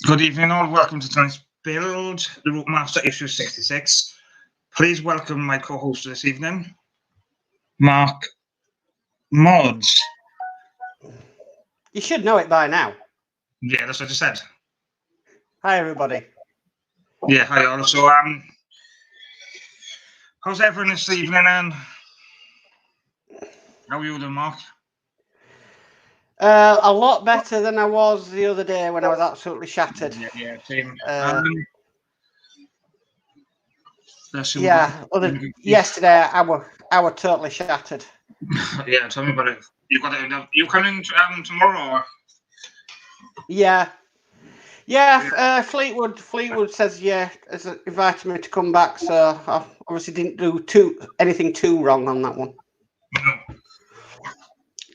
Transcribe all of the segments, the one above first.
Good evening, all. Welcome to tonight's build, the routemaster issue 66. Please welcome my co-host this evening, Mark Mods. You should know it by now. Yeah, that's what I just said. Hi, everybody. Yeah, hi all. So, how's everyone this evening? And how are you doing, Mark? A lot better than I was the other day when I was absolutely shattered. Yeah, same. Yesterday I were totally shattered. Yeah, tell me about it. You coming tomorrow? Or? Yeah. Fleetwood says has invited me to come back, so I obviously didn't do anything too wrong on that one. No.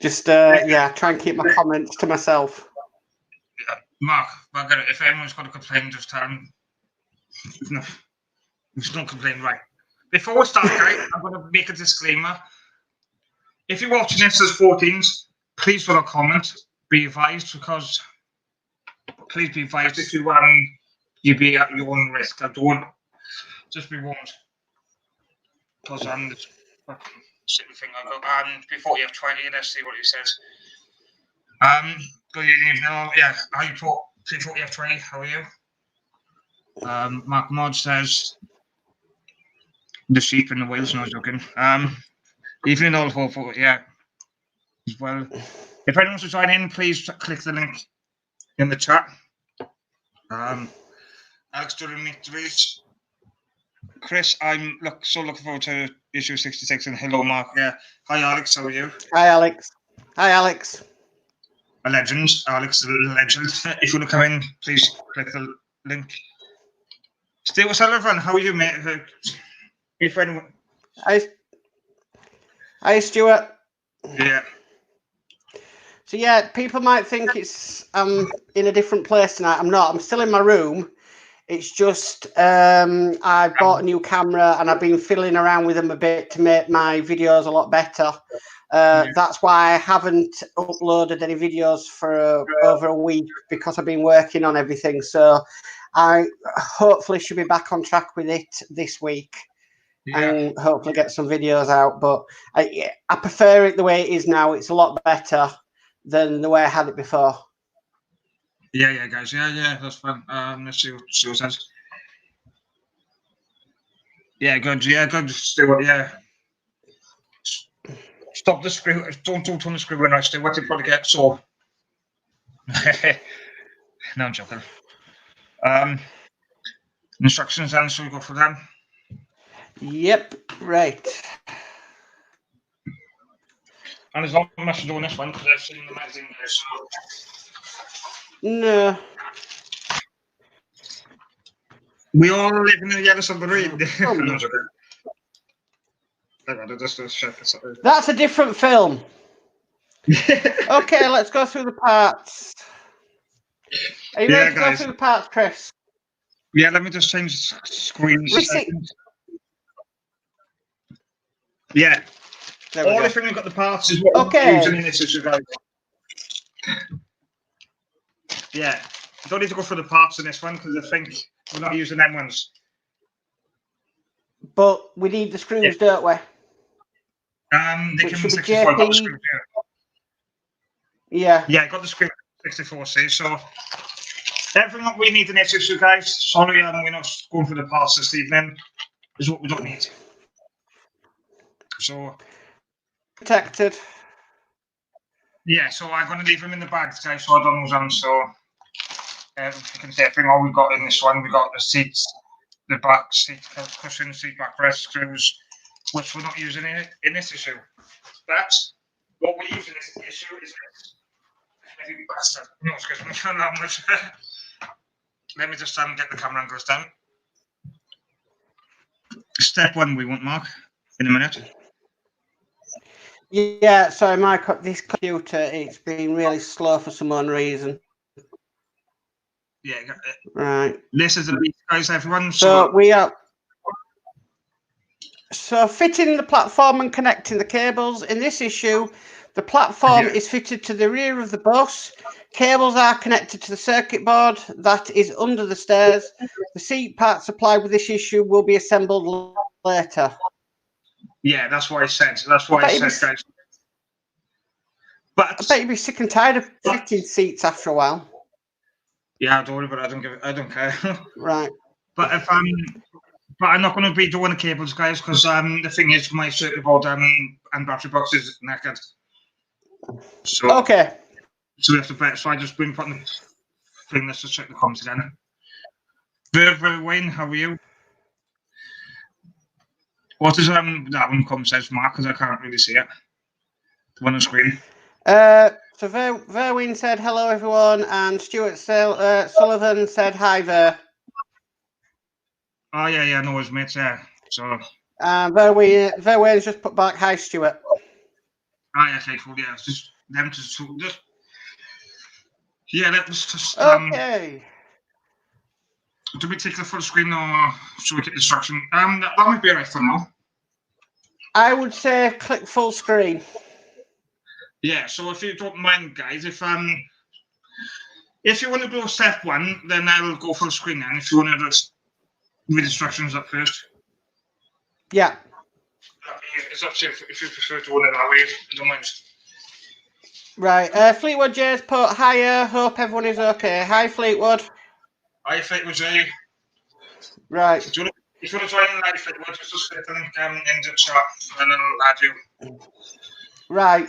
Just try and keep my comments to myself. Yeah. Mark, if anyone's got a complaint, just tell them. Just don't complain, right? Before we start, guys, I'm going to make a disclaimer. If you're watching this as 14s, please put a comment. Be advised, because please be advised if you be at your own risk. I don't just be warned, because I'm this fucking silly thing I got. And before you have 20, let's see what he says. Good evening. Yeah, how you talk? Before you have 20, how are you? Mark Mod says the sheep and the whales. No joking. Evening all for yeah. As well, if anyone wants to join in, please click the link in the chat. Alex during victories. Chris, I'm so looking forward to issue 66. And hello, Mark. Yeah. Hi, Alex. How are you? Hi, Alex. A legend, Alex, the legend. If you want to come in, please click the link. Stuart Sullivan, how are you, mate? If anyone. Hi, Stuart. Yeah. So yeah, people might think it's in a different place tonight. I'm not. I'm still in my room. It's just I bought a new camera and I've been fiddling around with them a bit to make my videos a lot better. That's why I haven't uploaded any videos for over a week, because I've been working on everything. So I hopefully should be back on track with it this week. Yeah. And hopefully get some videos out. But I prefer it the way it is now. It's a lot better than the way I had it before. Yeah, guys. Yeah, that's fun. Let's see what says. Yeah, good. Yeah, good. Stuart. Yeah. Stop the screw. Don't turn the screw when I Stuart. You'll probably get sore. No, I'm joking. Instructions, then, so we go for them. Yep. Right. And there's not much to do on this one because I've seen the magazine there. So. No. We all live in the yellow submarine. That's a different film. Okay, let's go through the parts. Are you ready to go through the parts, Chris? Yeah, let me just change screens. Yeah. All if we've got the parts is what we're using in this issue, guys. Yeah. You don't need to go for the parts in this one because I think we're not using them ones. But we need the screws, don't we? They can be 64. Got the screws, yeah. Yeah, I got the screw 64C. So everything that we need in this issue, guys. Sorry, we're not going for the parts this evening. Is what we don't need. So protected. Yeah, so I'm going to leave them in the bags, guys, so I don't lose them. So you can see everything. All we've got in this one, we got the seats, the back seat cushion, seat backrest screws, which we're not using in this issue. But what we're using in this issue is this heavy bastard. No, excuse me. Let me just get the camera angles down. Step one, we want Mark in a minute. Yeah, sorry, this computer, it's been really slow for some reason. Yeah, right. This is the beat, guys, everyone. So we are. So fitting the platform and connecting the cables. In this issue, The platform Yeah. is fitted to the rear of the bus. Cables are connected to the circuit board that is under the stairs. The seat part supplied with this issue will be assembled later. Yeah, that's what I said. That's what I said, guys. But I bet you'd be sick and tired of fitting seats after a while. yeah, don't worry, but I don't care. Right. But if but I'm not going to be doing the cables, guys, because the thing is, my circuit board and battery box is knackered. So Okay. So we have to bet. So I just been putting the thing. Let's just check the comments again. Very Wayne, how are you? What is that one comment says, Mark? Because I can't really see it. The one on the screen. So Verwin said hello everyone, and Stuart Sullivan said hi there. Oh yeah, no worries, mate. Yeah. So. Verwin's just put back hi Stuart. Ah, yeah, okay, cool. Yeah, it's just them to just. Yeah, that was just. Okay. Do we take the full screen or should we get distraction? That might be right for now. I would say click full screen. Yeah, so if you don't mind, guys, if you want to go step one, then I'll go full screen. And if you want to just read instructions up first. Yeah. It's up to you if you prefer to do it that way. I don't mind. Right. Fleetwood J's put hiya. Hope everyone is okay. Hi, Fleetwood. Hi, Fleetwood J. Right. If you want to join live, Fleetwood, just click the link in the chat and then I'll add you. Right.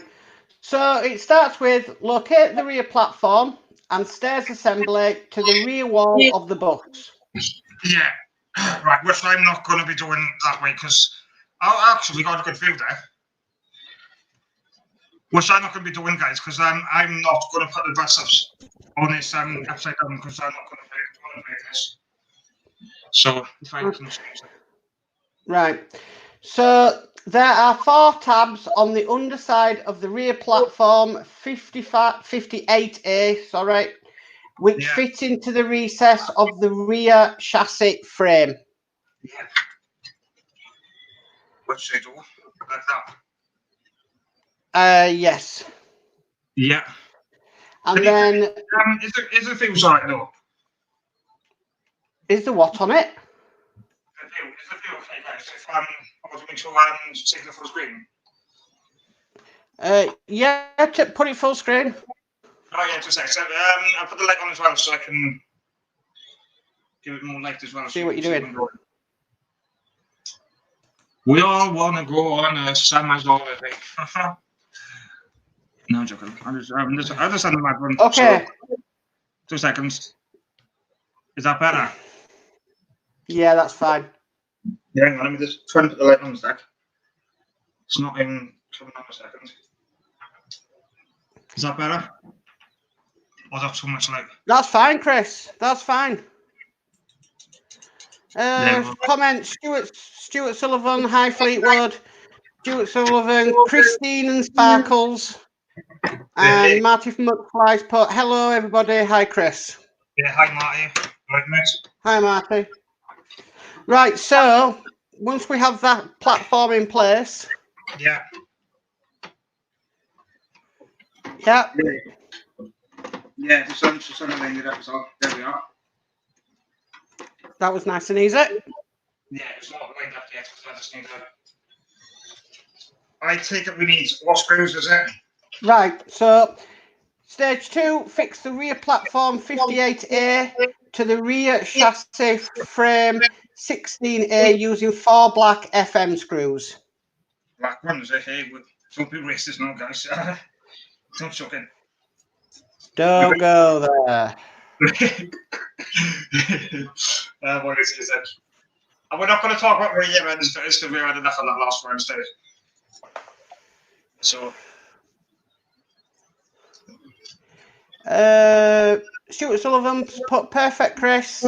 So it starts with locate the rear platform and stairs assembly to the rear wall of the bus. Yeah. Right, which I'm not going to be doing that way because I actually got a good view there. Which I'm not going to be doing, guys, because I'm not going to put the bus on this upside down because I'm not going to play this. So if I can change that. Right. So there are 4 tabs on the underside of the rear platform 58A, sorry, which fit into the recess of the rear chassis frame. Yeah. What should I do? Like that? Yes. Yeah. And then is the fuse alright though? Is the what on it? Is the fuse okay, guys? If I was going to take the full screen. Yeah, to put it full screen. Oh yeah, just a sec. I'll put the light on as well so I can give it more light as well. See what you're doing. We all want to go on a summer's holiday. No, I'm joking. I just had a mad one. Okay. So, 2 seconds. Is that better? Yeah, that's fine. Yeah, hang on. Let me just try and put the light on a sec. It's not even coming on a second. Is that better? Or is that too much light? That's fine, Chris. That's fine. Comment Stuart Sullivan, hi Fleetwood. Stuart Sullivan, Christine and Sparkles. And Marty from McFly's put hello everybody. Hi Chris. Yeah, hi Marty. Right, mate. Hi Marty. Right, so once we have that platform in place. Yeah. Yeah. Yeah, the sun's lined it up, so there we are. That was nice and easy. Yeah, it's not lined up yet because I just need I take it we need what screws is it? Right, so stage 2, fix the rear platform 58A to the rear chassis frame 16A using 4 black FM screws. Black ones, okay. Don't be racist now, guys. Don't chuck in. Don't go there. What is it? And we're not going to talk about rear ends first because we had enough of that last Wednesday. So. Stuart Sullivan put perfect, Chris.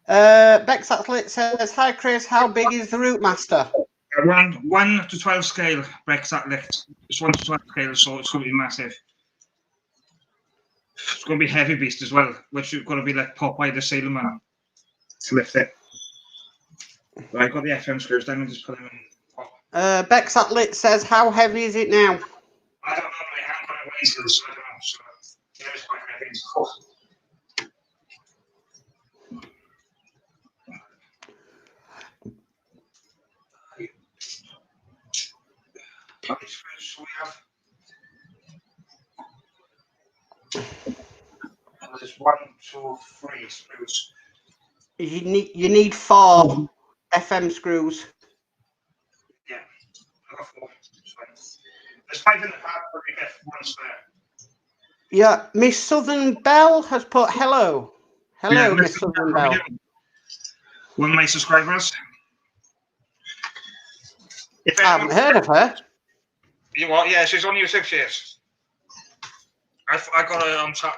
Bex Athlete says, hi Chris, how big is the routemaster? Around 1 to 12 scale, Bex Athlete. It's 1 to 12 scale, so it's going to be massive. It's going to be heavy beast as well, which is going to be like Popeye the Sailor Man to lift it. But I got the FM screws down and just put them in. Bex Athlete says, how heavy is it now? I don't normally skills, so I don't know. So there's quite a few things. Okay, so we have. There's 1, 2, 3 screws. You need 4 FM screws. Yeah, I got 4. There's 5 in the pack, but we get 1 spare. Yeah, Miss Southern Bell has put hello. Hello, Yeah, Miss Southern Bell. One of my subscribers. If I haven't heard of her. You what? Yeah, she's only 6 years. I got her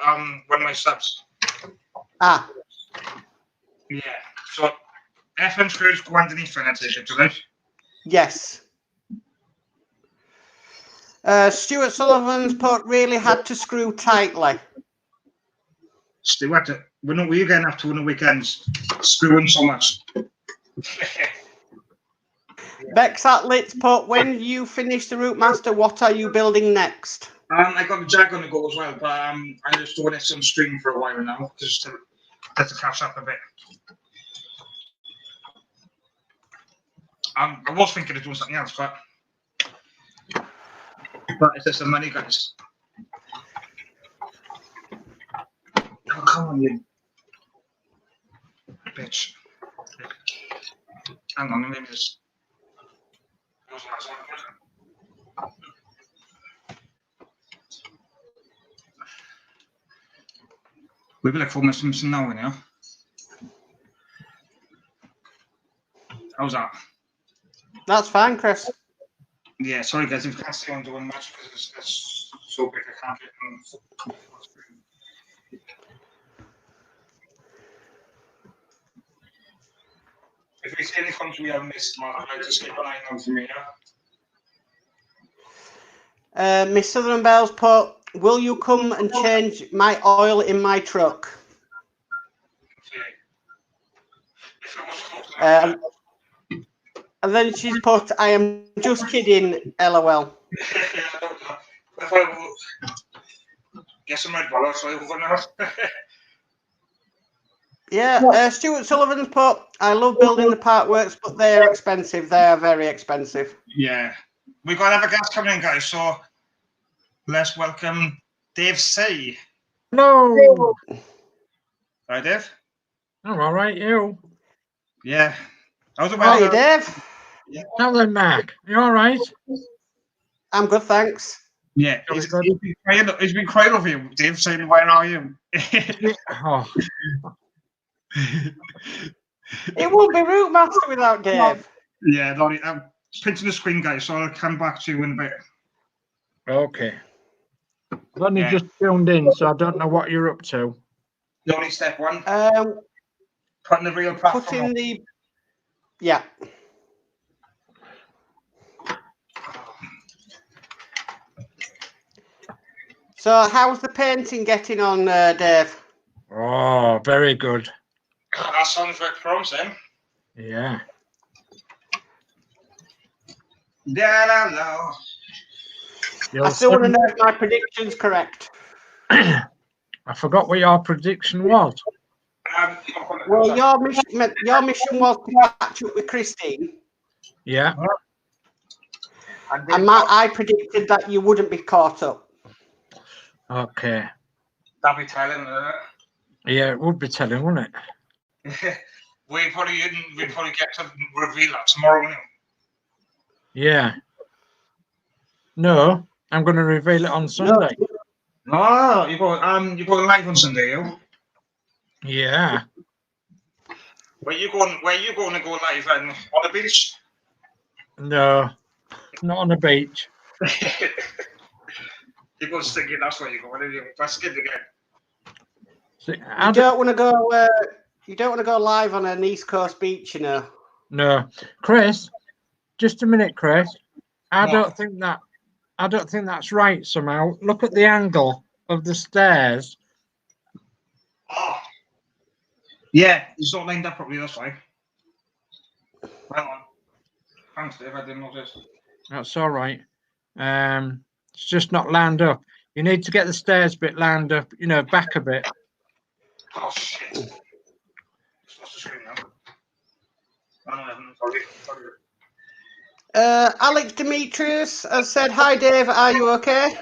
on one of my subs. Ah. Yeah. So FM screws go underneath for that ticket, do they? Yes. Stuart Sullivan's put really had to screw tightly. Stuart, we're getting up to on the weekends screwing so much. Bex Atlet's put, when you finish the Routemaster, what are you building next? I got the Jag on the go as well, but I'm just doing it on stream for a while now, just to catch up a bit. I was thinking of doing something else, but it's just the money, guys. Oh, come on, you bitch. Hang on, let me just. We'll be like 4 minutes from now, you know. How's that? That's fine, Chris. Yeah, sorry guys, if you can't see I'm doing much because it's so big I can't get them. If we see any comments we have missed, Mark, I'd like to skip an eye on for me, yeah? Miss Southern Bell's put, will you come and change my oil in my truck? And then she's put, I am just kidding, LOL. Get some red balls over now. Yeah, Stuart Sullivan's put, I love building the part works, but they are expensive. They are very expensive. Yeah. We've got other guests coming in, guys, so let's welcome Dave C. Hello. Hi, Dave. I'm all right, you? Yeah. How's the How are weather? you, Dave? Yeah. Tell them, Mark. You all right? I'm good, thanks. Yeah, he's been crying over you, Dave, saying, where are you? Oh. It would be Routemaster without Dave. Yeah, no, I'm pinching the screen, guys, so I'll come back to you in a bit. Okay. I've only just tuned in, so I don't know what you're up to. The only step 1. Putting the real platform Put in the... Yeah. So, how's the painting getting on, Dave? Oh, very good. That sounds very promising. Yeah. I still want to know if my prediction's correct. I forgot what your prediction was. Well, your mission was to catch up with Christine. Yeah. And I predicted that you wouldn't be caught up. Okay. That'd be telling, Yeah, it would be telling, wouldn't it? We'd probably get to reveal that tomorrow, wouldn't we? Yeah. No, I'm going to reveal it on Sunday. No, you go live on Sunday, you? Yeah. Where you going to go live on the beach? No, not on the beach. You go singing, that's where you go. That's good again. You don't want to go. You don't want to go live on an East Coast beach, you know. No, Chris. Just a minute, Chris. I don't think that's right. Somehow, look at the angle of the stairs. Oh. Yeah, it's not lined up properly. That's why. Hang on. Thanks, Dave. I didn't notice. That's all right. It's just not lined up. You need to get the stairs bit lined up, you know, back a bit. Oh shit. It's lost the screen now. Oh, no, I haven't. Sorry. Alex Demetrius has said, "Hi Dave, are you okay?"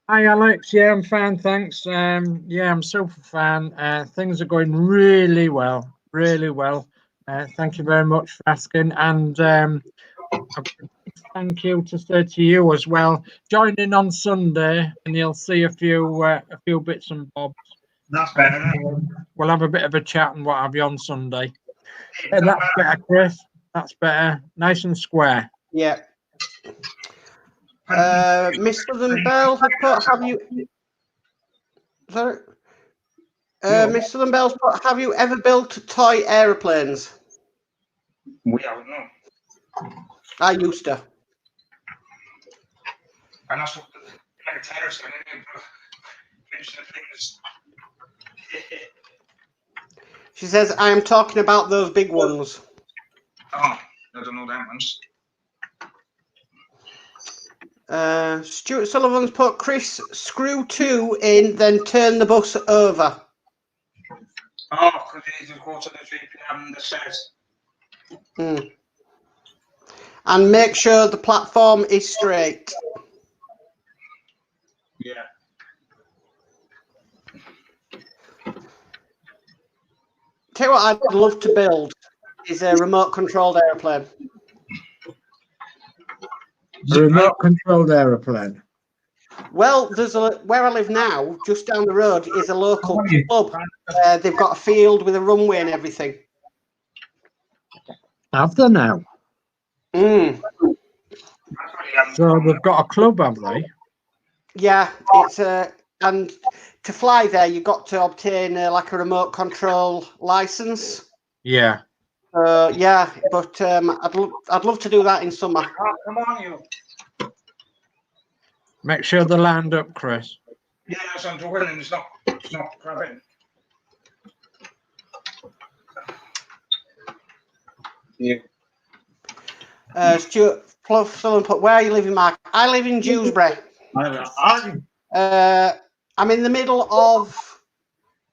Hi Alex, yeah, I'm fine, thanks. Yeah, I'm super fan. Things are going really well, really well. Thank you very much for asking, and thank you to say to you as well. Join in on Sunday, and you'll see a few bits and bobs. That's better, isn't it? We'll have a bit of a chat and what have you on Sunday. Hey, Yeah, that's better, Chris. That's better. Nice and square. Yeah. Miss Southern Bell has put, "Have you?" Sorry. Miss Southern Bell's put, "Have you ever built toy aeroplanes?" We haven't, no. I used to. And that's what, like a terrorist, I didn't finish the things. She says, "I am talking about those big ones." Oh, I don't know that ones. Stuart Sullivan's put, "Chris, screw 2 in, then turn the bus over." Oh, could you just go to the 3 p.m. the stairs? And make sure the platform is straight. Yeah. Tell you what I'd love to build is a remote controlled airplane. A remote controlled aeroplane. Well, there's where I live now, just down the road, is a local club. They've got a field with a runway and everything. Have they now? So they've got a club, have they? Yeah, it's and to fly there, you've got to obtain like a remote control license. Yeah. Yeah, but I'd love to do that in summer. Oh, come on, you. Make sure they're lined up, Chris. Yeah, that's what I'm doing, and it's not grabbing. Yeah. Stuart Sullivan put, "Where are you living, Mark?" I live in Dewsbury. I'm in the middle of,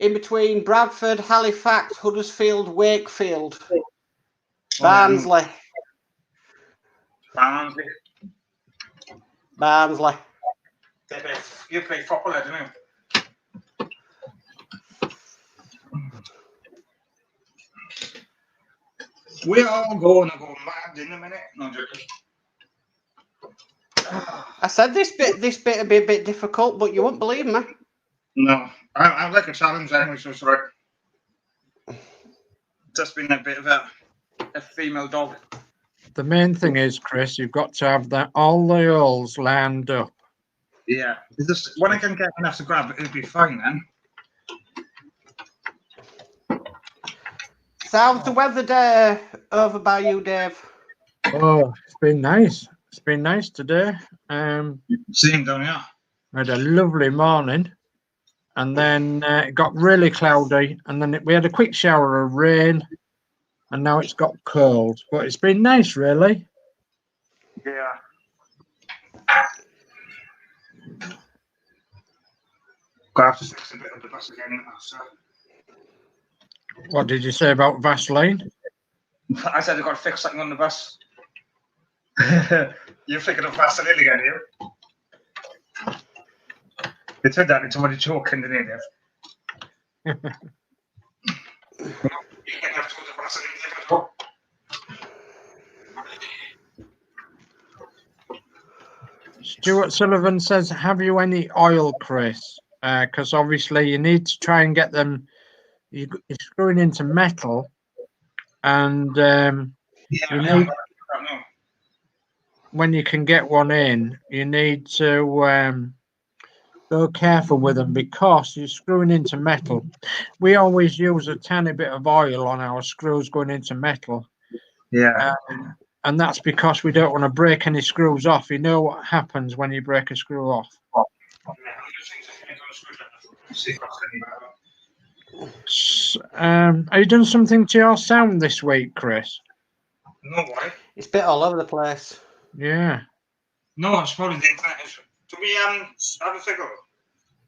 in between Bradford, Halifax, Huddersfield, Wakefield, Barnsley. Barnsley. You play football, don't you? We're all going to go mad in a minute. No joking. I said this bit would be a bit difficult, but you won't believe me. No, I like a challenge anyway, so it's right. Just been a bit of a female dog. The main thing is, Chris, you've got to have all the holes lined up. Yeah, just when I can get enough to grab it, it'll be fine then. So how's the weather there over by you, Dave? Oh, it's been nice. It's been nice today. Same down here. We had a lovely morning, and then it got really cloudy, and then we had a quick shower of rain, and now it's got cold. But it's been nice, really. Yeah. Got to fix a bit of the bus again. So. What did you say about Vaseline? I said I got to fix something on the bus. You're thinking of Vaseline again, you? It turned out into somebody joking, didn't it? Stuart Sullivan says, "Have you any oil, Chris? Because obviously you need to try and get them. You're screwing into metal, and you need, when you can get one in, you need to go careful with them because you're screwing into metal. We always use a tiny bit of oil on our screws going into metal. Yeah. And that's because we don't want to break any screws off. You know what happens when you break a screw off. Have you done something to your sound this week, Chris? No, why? It's a bit all over the place. Yeah. No, it's probably the internet is too Can we have a figure?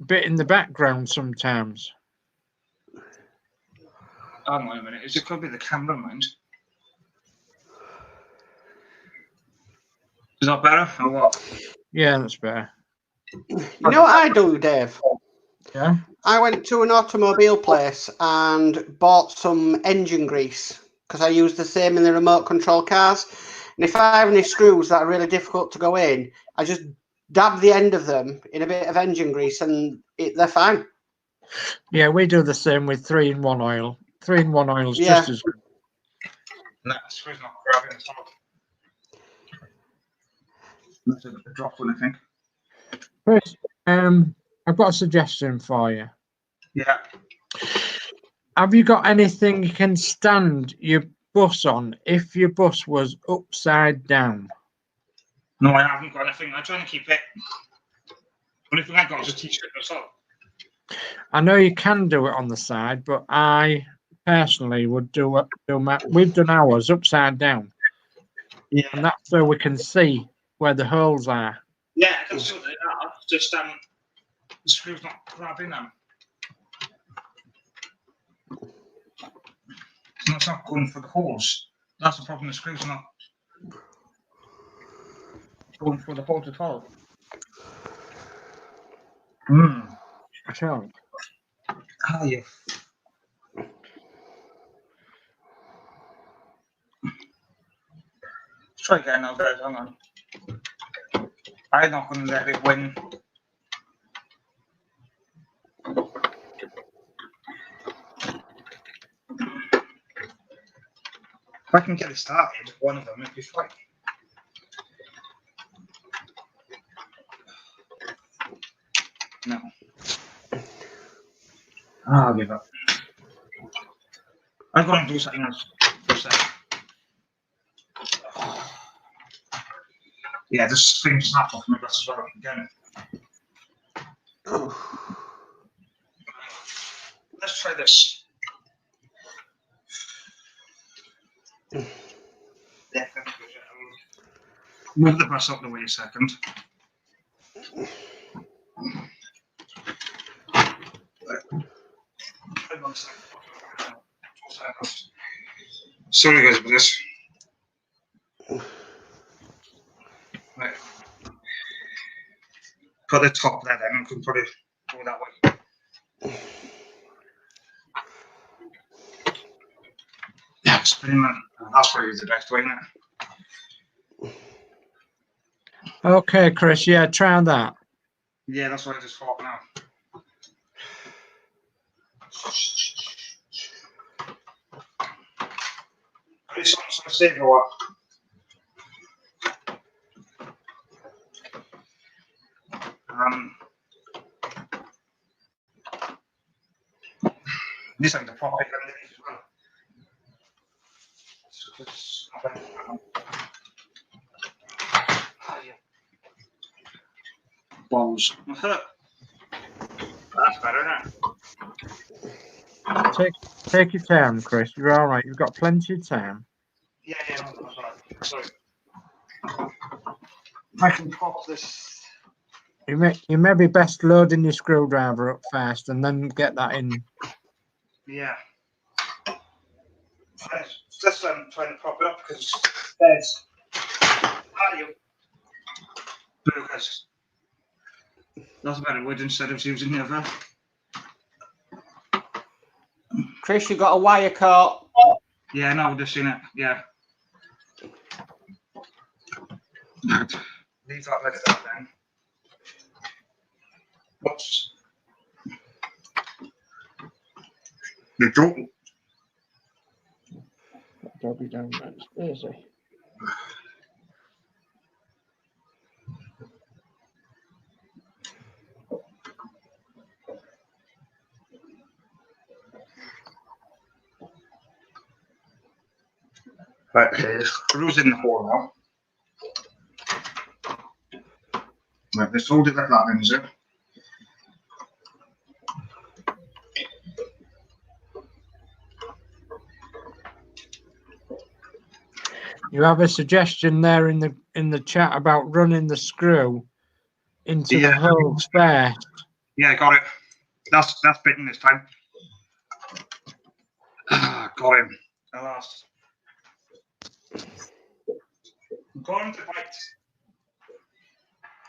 Bit in the background sometimes. Hang on a minute. It could be the camera, mind. Is that better or what? Yeah, that's better. You know what I do, Dave? Yeah. I went to an automobile place and bought some engine grease because I use the same in the remote control cars. And if I have any screws that are really difficult to go in, I just dab the end of them in a bit of engine grease and they're fine. Yeah, we do the same with 3-in-1 oil. 3-in-1 oil is Yeah. just as good. No, screw's not grabbing at all. That's a drop one, I think. Chris, I've got a suggestion for you. Yeah. Have you got anything you can stand your bus on if your bus was upside down? No, I haven't got anything. I'm trying to keep it. Only thing I got is a t-shirt myself. I know you can do it on the side, but I personally would we've done ours upside down. Yeah. And that's so we can see where the holes are. Yeah, I can still do that. Just the screw's not grabbing them. And it's not going for the holes. That's the problem. The screw's not going for the holes at all. So, Ah, yeah. Let's try again now, guys. Hang on. I'm not going to let it win. If I can get it started, one of them, it'd be fine. No. I'll give up. I'm going to do something else for a second. Yeah, this thing snapped off my glass as well. Again. Let's try this. Yeah, move the bus up the way a second. Sorry guys for this. Right. Got the top there then, I can put it go that way. Yeah, experiment. That's probably the best way, isn't it? okay, Chris, yeah, try that. Yeah, that's what I just thought now. Chris, I'm save or what? This ain't the prop pick underneath as well. Balls. That's better, isn't it? Take your time, Chris. You're all right. You've got plenty of time. Yeah, no, that's right. Sorry. I can pop this. You may be best loading your screwdriver up first and then get that in. Yeah. Just trying to prop it up because there's Lucas. That's a better wood instead of using the other. Chris, you got a wire cut. Yeah, no, I've just seen it. Yeah. Leave that like that then. Whoops. The drop. Dobby down next. There's he. Right, the screw's in the hole now. Right, let's hold it like that then, is it? You have a suggestion there in the chat about running the screw into the holes there. Yeah, got it. That's bitten this time. Got him. At last. Got him to bite.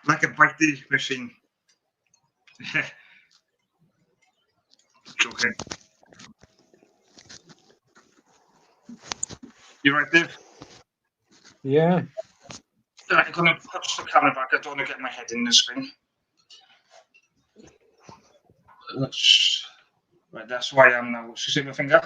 Like a bitey machine. Okay. You right, Dave? Yeah. I'm gonna push the camera back. I don't want to get my head in the screen. Right, that's why I am now. You see my finger?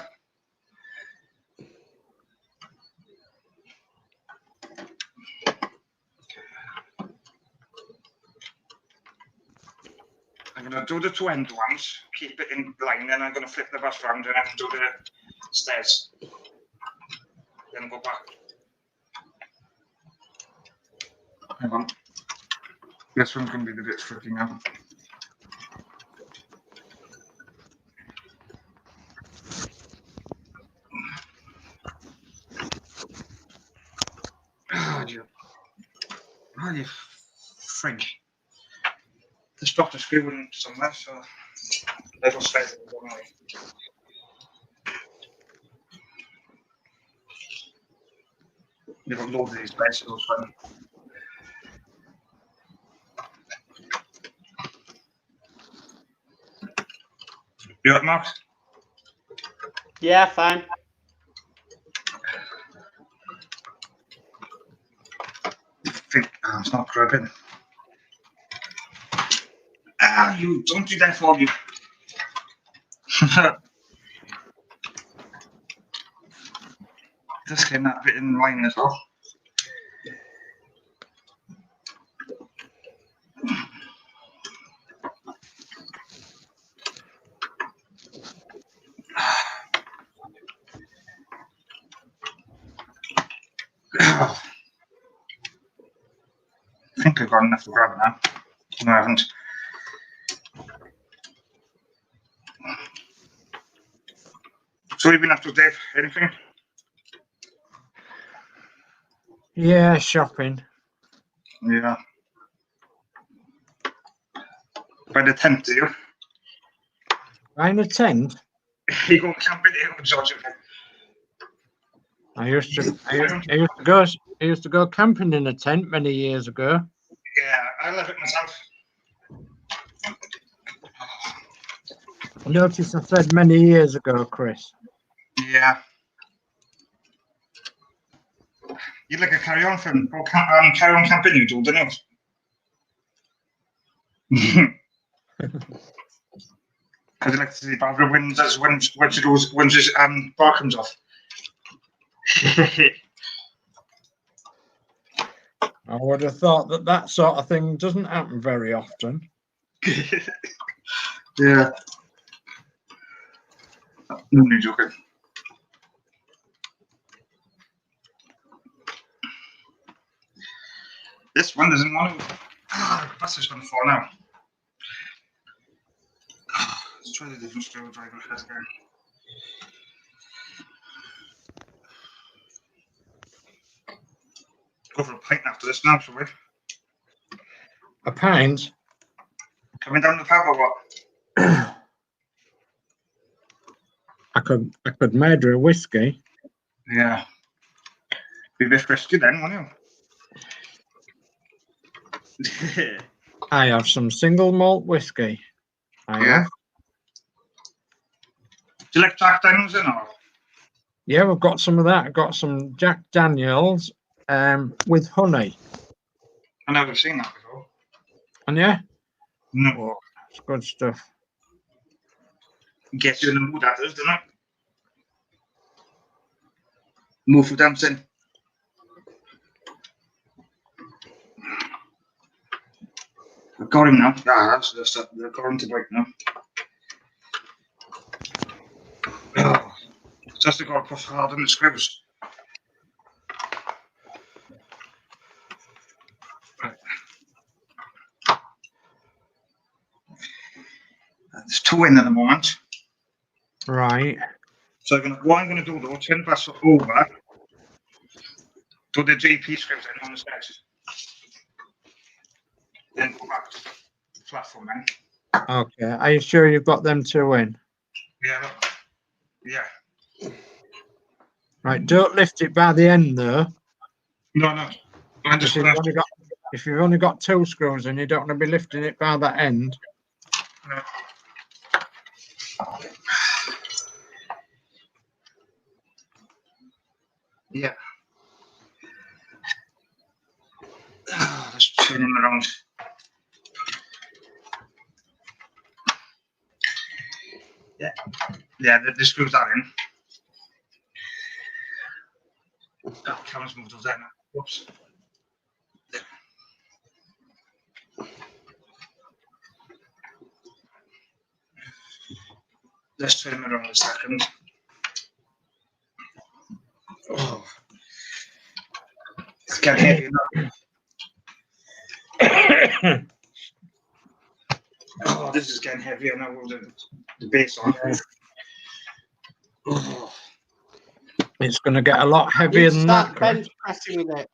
I'm going to do the two end ones, keep it in line, then I'm going to flip the bus round and then do the stairs. Then go back. Hang on. This one's going to be a bit tricky now. Oh, you frig. This doctor's screwing somewhere, so little stairs in the wrong way. You've got loads of these bicycles when you up, Mark? Yeah, fine. It's not grabbing. You don't do that for you. Just getting that bit in line as well. I think I've got enough to grab now. No, I haven't. So you've been up to, Dave? Anything? Yeah, shopping. Yeah. By the tent, do you? Buying a tent? You go camping here with George. I used to go camping in a tent many years ago. Yeah, I love it myself. Notice I said many years ago, Chris. Yeah. You'd like a carry-on film. Or carry-on camping you do, don't you? I'd like to see Barbara wins as when she goes when she's bar comes off. I would have thought that sort of thing doesn't happen very often. Yeah. I'm only joking. This one doesn't want to. That's this one for now. Let's try the different screwdriver head again. Go for a pint after this now, shall we? A pint? Coming down the pub or what? I could murder a whiskey. Yeah. Be a bit risky then, won't you? I have some single malt whiskey. Yeah. Do you like Jack Daniels in or? Yeah, we've got some of that. I've got some Jack Daniels with honey. I've never seen that before. And yeah? No. Oh, it's good stuff. Gets you in the mood, that does, doesn't it? Move for dancing. I've got him now. Yeah, that's they've got him to break now. Oh, just got to push hard on the screws. Right. There's two in at the moment. Right. So what I'm going to do though, turn the bus over, do the GP screws in on the stairs. then go back to the platform then. Okay. Are you sure you've got them two in? Yeah, look. Yeah. Right. Don't lift it by the end though. No, no. I'm just gonna. If you've only got 2 screws and you don't want to be lifting it by that end. No. Yeah. Let's turn them around. Yeah. Yeah, the screws are in. Oh, camera's moved us there now. Whoops. Let's turn them around a second. Oh. It's getting heavy now. Oh, this is getting heavier now with the base on. Oh. It's going to get a lot heavier than that. Bench pressing with it.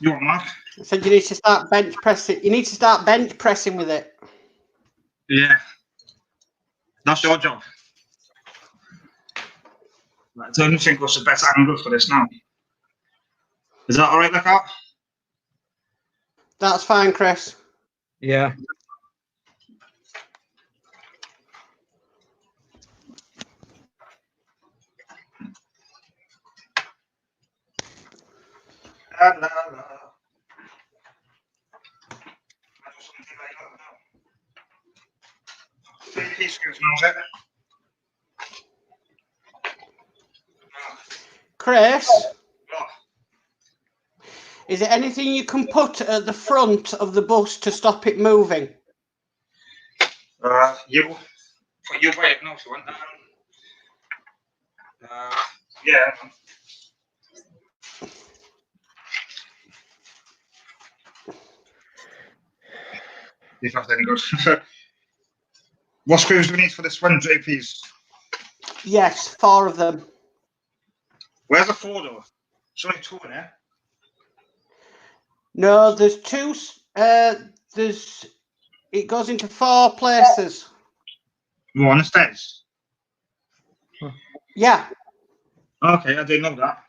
You want Mark? I said you need to start bench pressing. You need to start bench pressing with it. Yeah. That's your job. I don't think what's the best angle for this now. Is that all right, like that? That's fine, Chris. Yeah. La, la, la. Chris, What? is there anything you can put at the front of the bus to stop it moving? You buy it now if you want. Yeah. If that's any good. What screws do we need for this one, JPs? Yes, 4 of them. Where's the 4 though? There's only 2 in there. No, there's 2. It goes into 4 places. More on the stairs. Yeah. Okay, I didn't know that.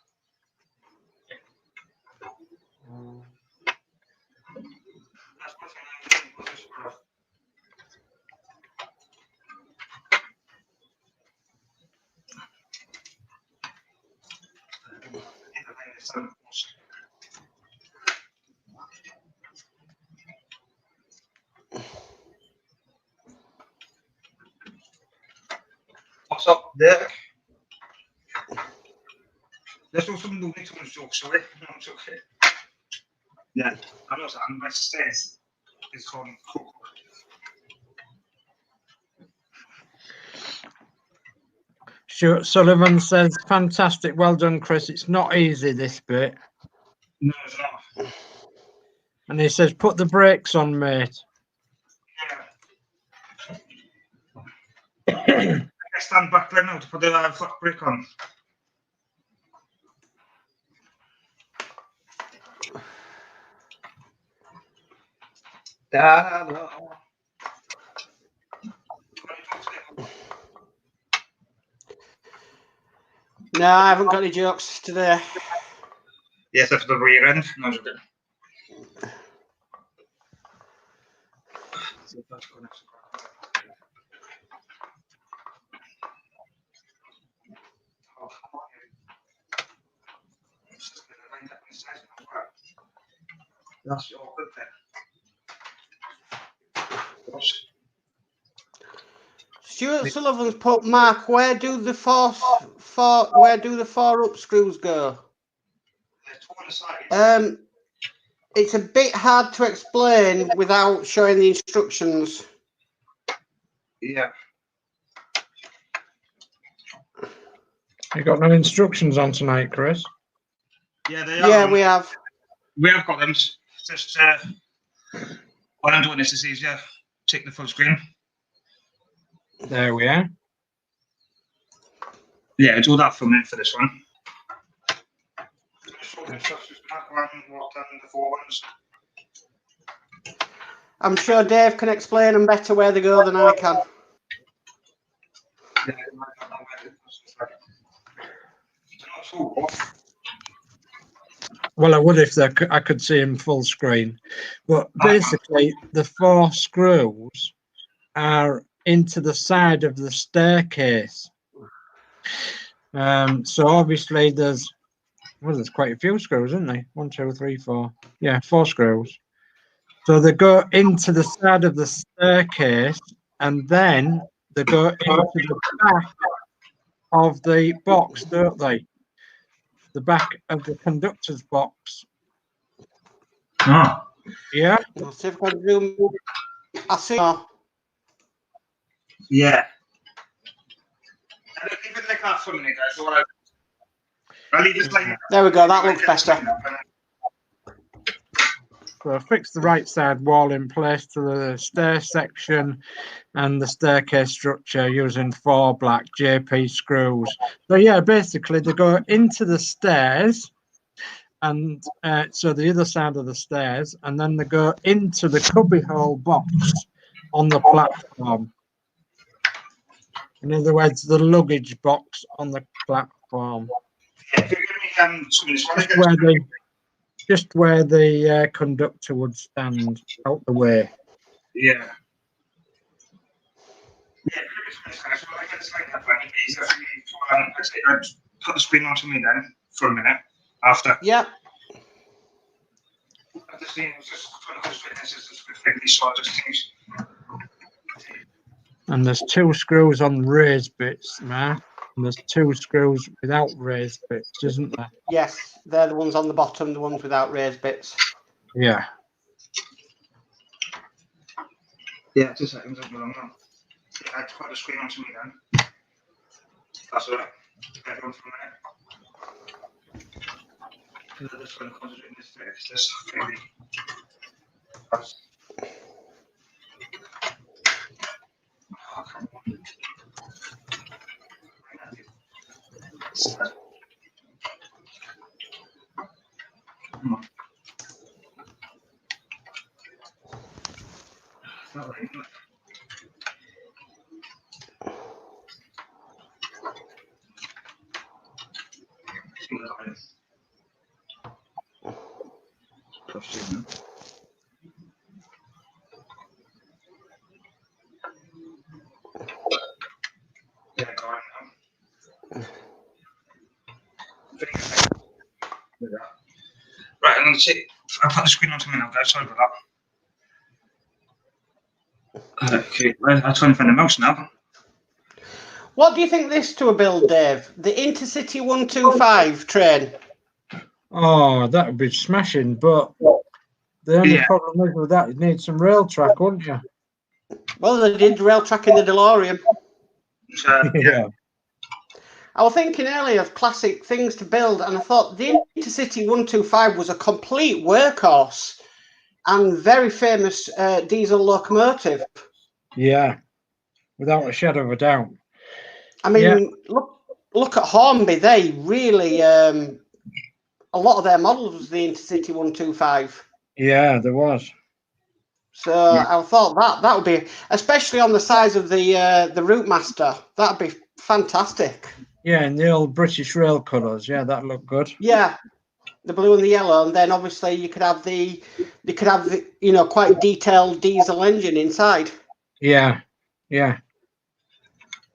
What's up there? Let's do some doing too much jokes, sorry. No, it's okay. Yeah, I know that. My stairs is called cook. Sure. Sullivan says, fantastic. Well done, Chris. It's not easy, this bit. No, it's not. And he says, put the brakes on, mate. Yeah. I stand back there now to put the foot brake on. No, I haven't got any jokes today. Yes, that's the rear end. No, it's okay. That's your good thing. Stuart Sullivan's put, Mark, where do the 4 up screws go? It's a bit hard to explain without showing the instructions. Yeah. You got no instructions on tonight, Chris? Yeah, they are. Yeah, we have. We have got them. Just what I'm doing is easier. Take the full screen. There we are. Yeah, do that for a minute for this one. the four ones. I'm sure Dave can explain them better where they go than I can. Yeah, it might not know where it goes. It's like, it's not so off. Well, I would if I could see him full screen. But basically, the 4 screws are into the side of the staircase. So obviously there's quite a few screws, isn't there? 1, 2, 3, 4. Yeah, 4 screws. So they go into the side of the staircase, and then they go into the back of the box, don't they? The back of the conductor's box. Oh. Yeah. I'll see if I can zoom. I see. Yeah. Leave it like that for a minute, guys. So I'll leave this like there we go. That looks better. So fix the right side wall in place to the stair section and the staircase structure using 4 black JP screws. So yeah, basically they go into the stairs, and so the other side of the stairs, and then they go into the cubbyhole box on the platform. In other words, the luggage box on the platform. Yeah, just where the conductor would stand out the way. Yeah. Yeah, so I get this like that, I'd put the screen onto me then for a minute after. Yeah. At the screen was just quickly saw just things. And there's 2 screws on raised bits, Mark. And there's 2 screws without raised bits, isn't there? Yes, they're the ones on the bottom, the ones without raised bits. Yeah. Yeah, 2 seconds. I'll go now. Yeah, I'd put the screen onto me then. That's all right. I'll go for a minute. Because I'm just going to concentrate on this really. Oh, come on. Come on. It's not right, yeah, go on. Right, I'm going to take. I'll put the screen onto me now, guys. Sorry about that. Okay, I'll try and find the mouse now. What do you think this to a build, Dave? The Intercity 125 train. Oh, that would be smashing, but the only problem is with that, you need some rail track, wouldn't you? Well, they did rail track in the DeLorean. Yeah. I was thinking earlier of classic things to build, and I thought the Intercity 125 was a complete workhorse and very famous diesel locomotive. Yeah, without a shadow of a doubt. I mean, look at Hornby. They really, a lot of their models was the Intercity 125. Yeah, there was. So I thought that would be, especially on the size of the routemaster, that'd be fantastic. Yeah, in the old British rail colours. Yeah, that looked good. Yeah, the blue and the yellow, and then obviously you could have the quite detailed diesel engine inside. Yeah, yeah.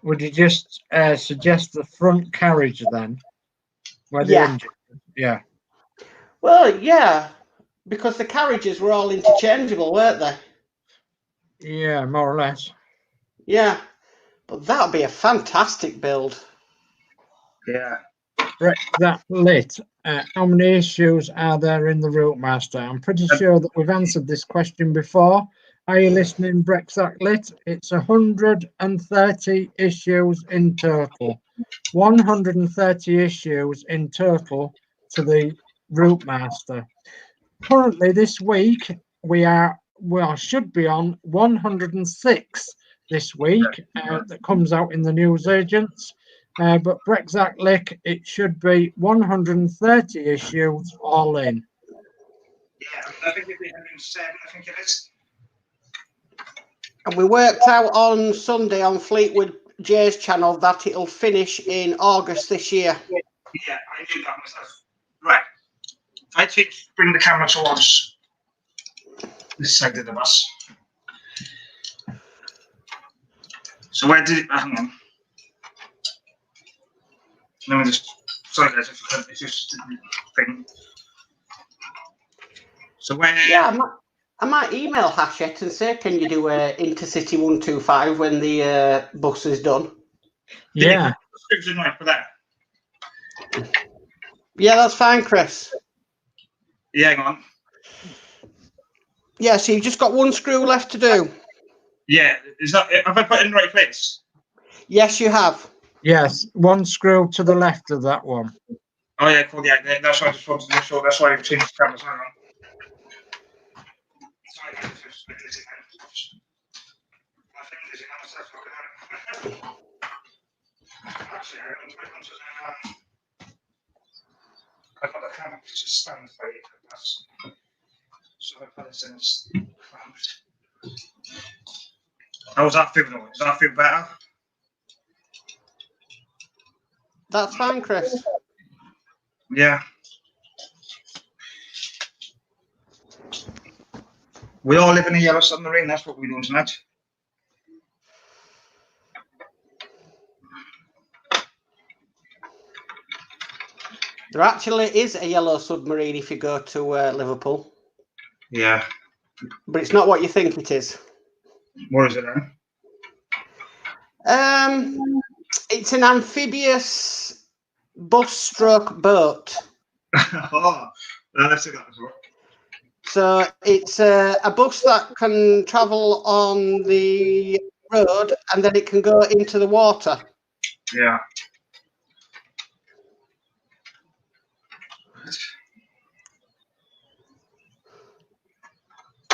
Would you just suggest the front carriage then? Where the engine? Yeah. Well, yeah, because the carriages were all interchangeable, weren't they? Yeah, more or less. Yeah, but that would be a fantastic build. Yeah. Right, that lit. How many issues are there in the routemaster? I'm pretty sure that we've answered this question before. Are you listening, Brexit Lit? It's 130 issues in total. 130 issues in total to the routemaster. Currently, this week we should be on 106 this week. That comes out in the newsagents. But Brexac Lick, it should be 130 issues all in. Yeah, I think it'd be 107, I think it is. And we worked out on Sunday on Fleetwood J's channel that it'll finish in August this year. Yeah, I knew that myself. Right. I think bring the camera towards this side of the bus. So where did it, hang on. Let me just, sorry guys, it's just a thing. So where? Yeah, I might email Hachette and say, can you do a Intercity 125 when the bus is done? Yeah. For that. Yeah, that's fine, Chris. Yeah, hang on. Yeah, so you've just got one screw left to do. Yeah, is that, have I put it in the right place? Yes, you have. Yes, one screw to the left of that one. Oh yeah, cool. Yeah, that's why I just wanted to make sure. That's why I've changed the cameras. Hang on. Sorry, guys, just a bit busy now. My fingers in myself looking at it. Actually, I've got the camera to stand for it. That's so I put this in. How's that feel? Does that feel better? That's fine, Chris. Yeah. We all live in a yellow submarine. That's what we're doing tonight. There actually is a yellow submarine if you go to Liverpool. Yeah. But it's not what you think it is. What is it then? It's an amphibious bus stroke boat. Oh, let's see that as well. So it's a bus that can travel on the road and then it can go into the water. Yeah.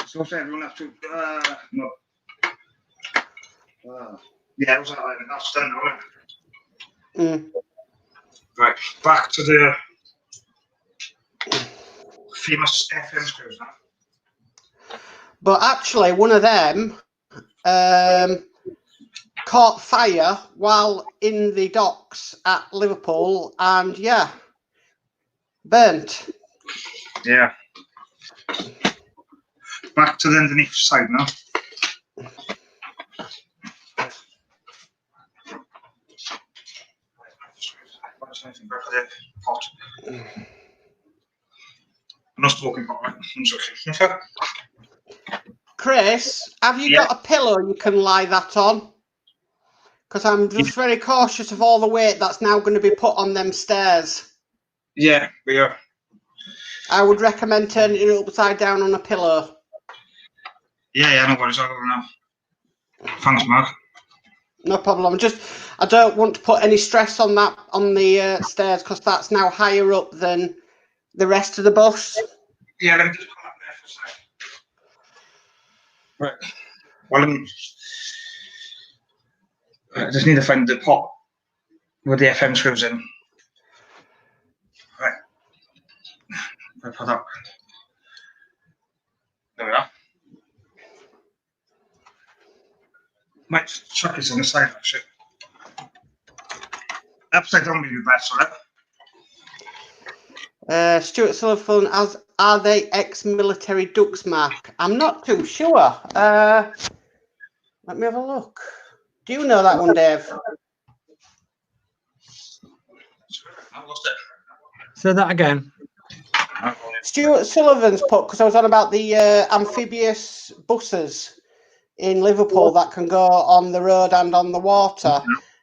So what's everyone have to? No. Yeah, it was like that's done now, isn't it? Right, back to the famous FM screws now. But actually, one of them caught fire while in the docks at Liverpool and, yeah, burnt. Yeah. Back to the underneath side now. Hot. I'm not smoking hot, right? Chris, have you got a pillow you can lie that on? Because I'm just very cautious of all the weight that's now going to be put on them stairs. Yeah, we are. I would recommend turning it upside down on a pillow. Yeah, no worries. I'll go now. Thanks, Mark. No problem. I don't want to put any stress on that on the stairs because that's now higher up than the rest of the bus. Yeah, let me just come up there for a second. Right. Well, I just need to find the pot with the FM screws in. Right. I put up. There we are. Might chuck this on the side, actually. Upside down would be best, right? Stuart Sullivan, are they ex-military ducks, Mark? I'm not too sure. Let me have a look. Do you know that one, Dave? I lost it. Say that again. Stuart Sullivan's put, because I was on about the amphibious buses in Liverpool that can go on the road and on the water.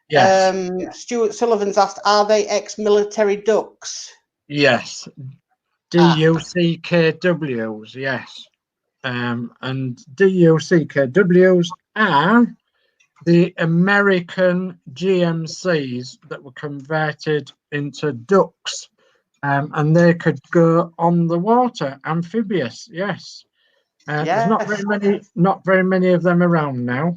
Yes. Stuart Sullivan's asked, are they ex-military ducks? Yes. DUCKWs, yes. And DUCKWs are the American GMCs that were converted into ducks. And they could go on the water, amphibious, yes. There's not very many of them around now.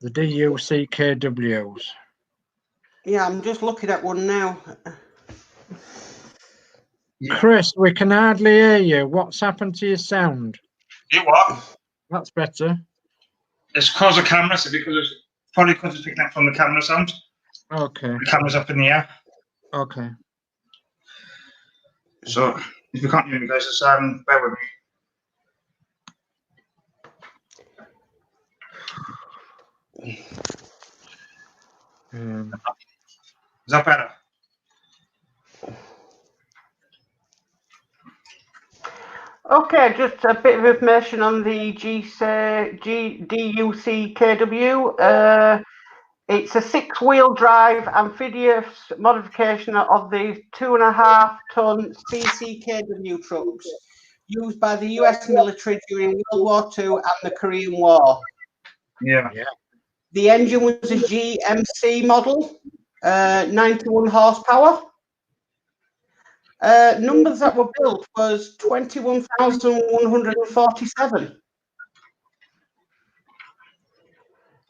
The DUCKWs. Yeah, I'm just looking at one now. Yeah. Chris, we can hardly hear you. What's happened to your sound? You what? That's better. It's because of camera, so probably because it's picking up from the camera sound. Okay. The camera's up in the air. Okay. So if you can't hear me, guys, just bear with me. Is that better? Okay, just a bit of information on the DUCKW. It's a 6-wheel drive amphibious modification of the 2.5-ton BCKW trucks used by the US military during World War II and the Korean War. Yeah. The engine was a GMC model, 91 horsepower. Numbers that were built was 21,147.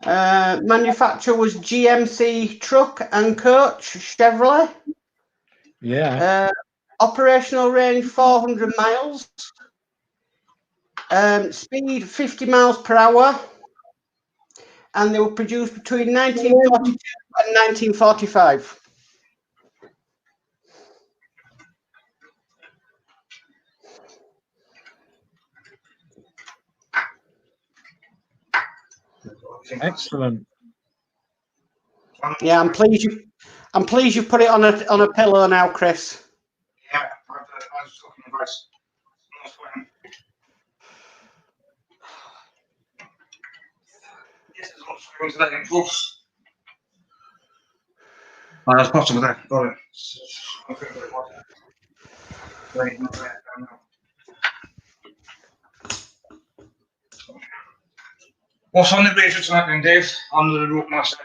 Manufacturer was GMC Truck and Coach Chevrolet. Yeah. Operational range 400 miles. Speed 50 miles per hour. And they were produced between 1942 and 1945. Excellent. Yeah, I'm pleased you put it on a pillow now, Chris. Yeah, I was talking about yes, there's lots of things that in close. Oh, that's possible there. Got it. Okay, right, not there. What's on the radio tonight then, Dave? On the routemaster.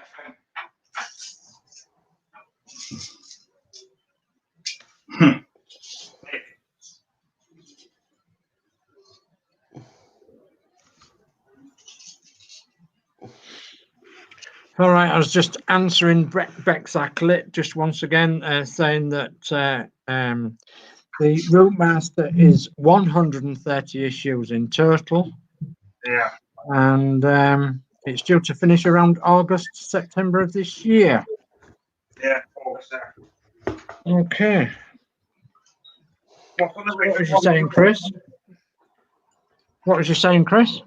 All right, I was just answering Beck's Acklet just once again, saying that the routemaster is 130 issues in total. Yeah. And it's due to finish around August, September of this year. Yeah, August there. Okay. What was you saying, Chris? What was you saying, Chris?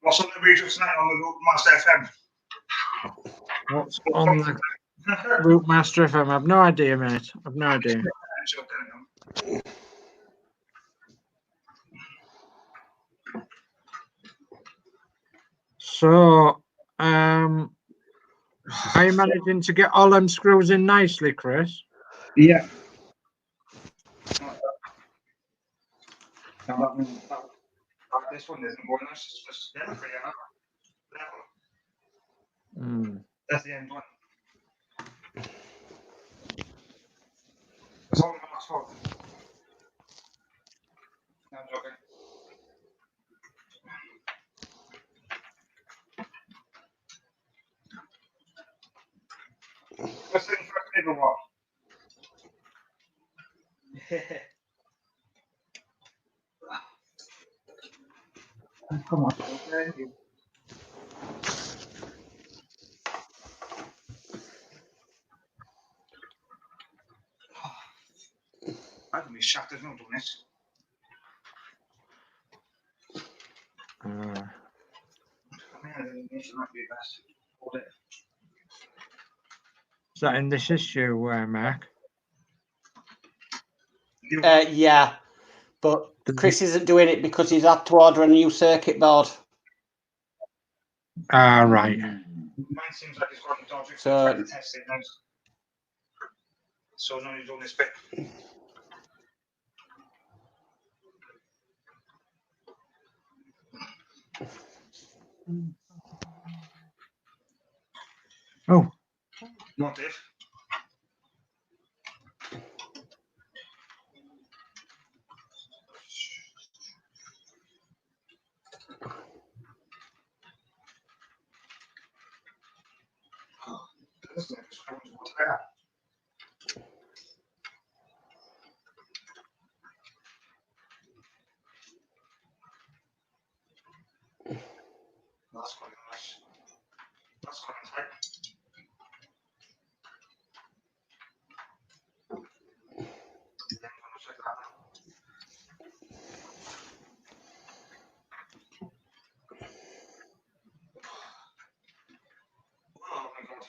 What's on the radio tonight on the routemaster FM? What's on the routemaster FM? I've no idea, mate. I've no idea. So, are you managing to get all them screws in nicely, Chris? Yeah. This one isn't going. That's just level. That's the end one. That's all my fault. No, I'm joking. What's in for a bigger one? Come on, okay. I can be shattered not doing this. I mean, this might be best. Hold it. Is that in this issue, Mark? Yeah, but Chris isn't doing it because he's had to order a new circuit board. Right. Mine seems like it's got a dodgy. So Try to test it now. So now you're doing this bit. Oh. What if? That's quite nice. That's quite tight. Then I'm gonna check that. Oh my god.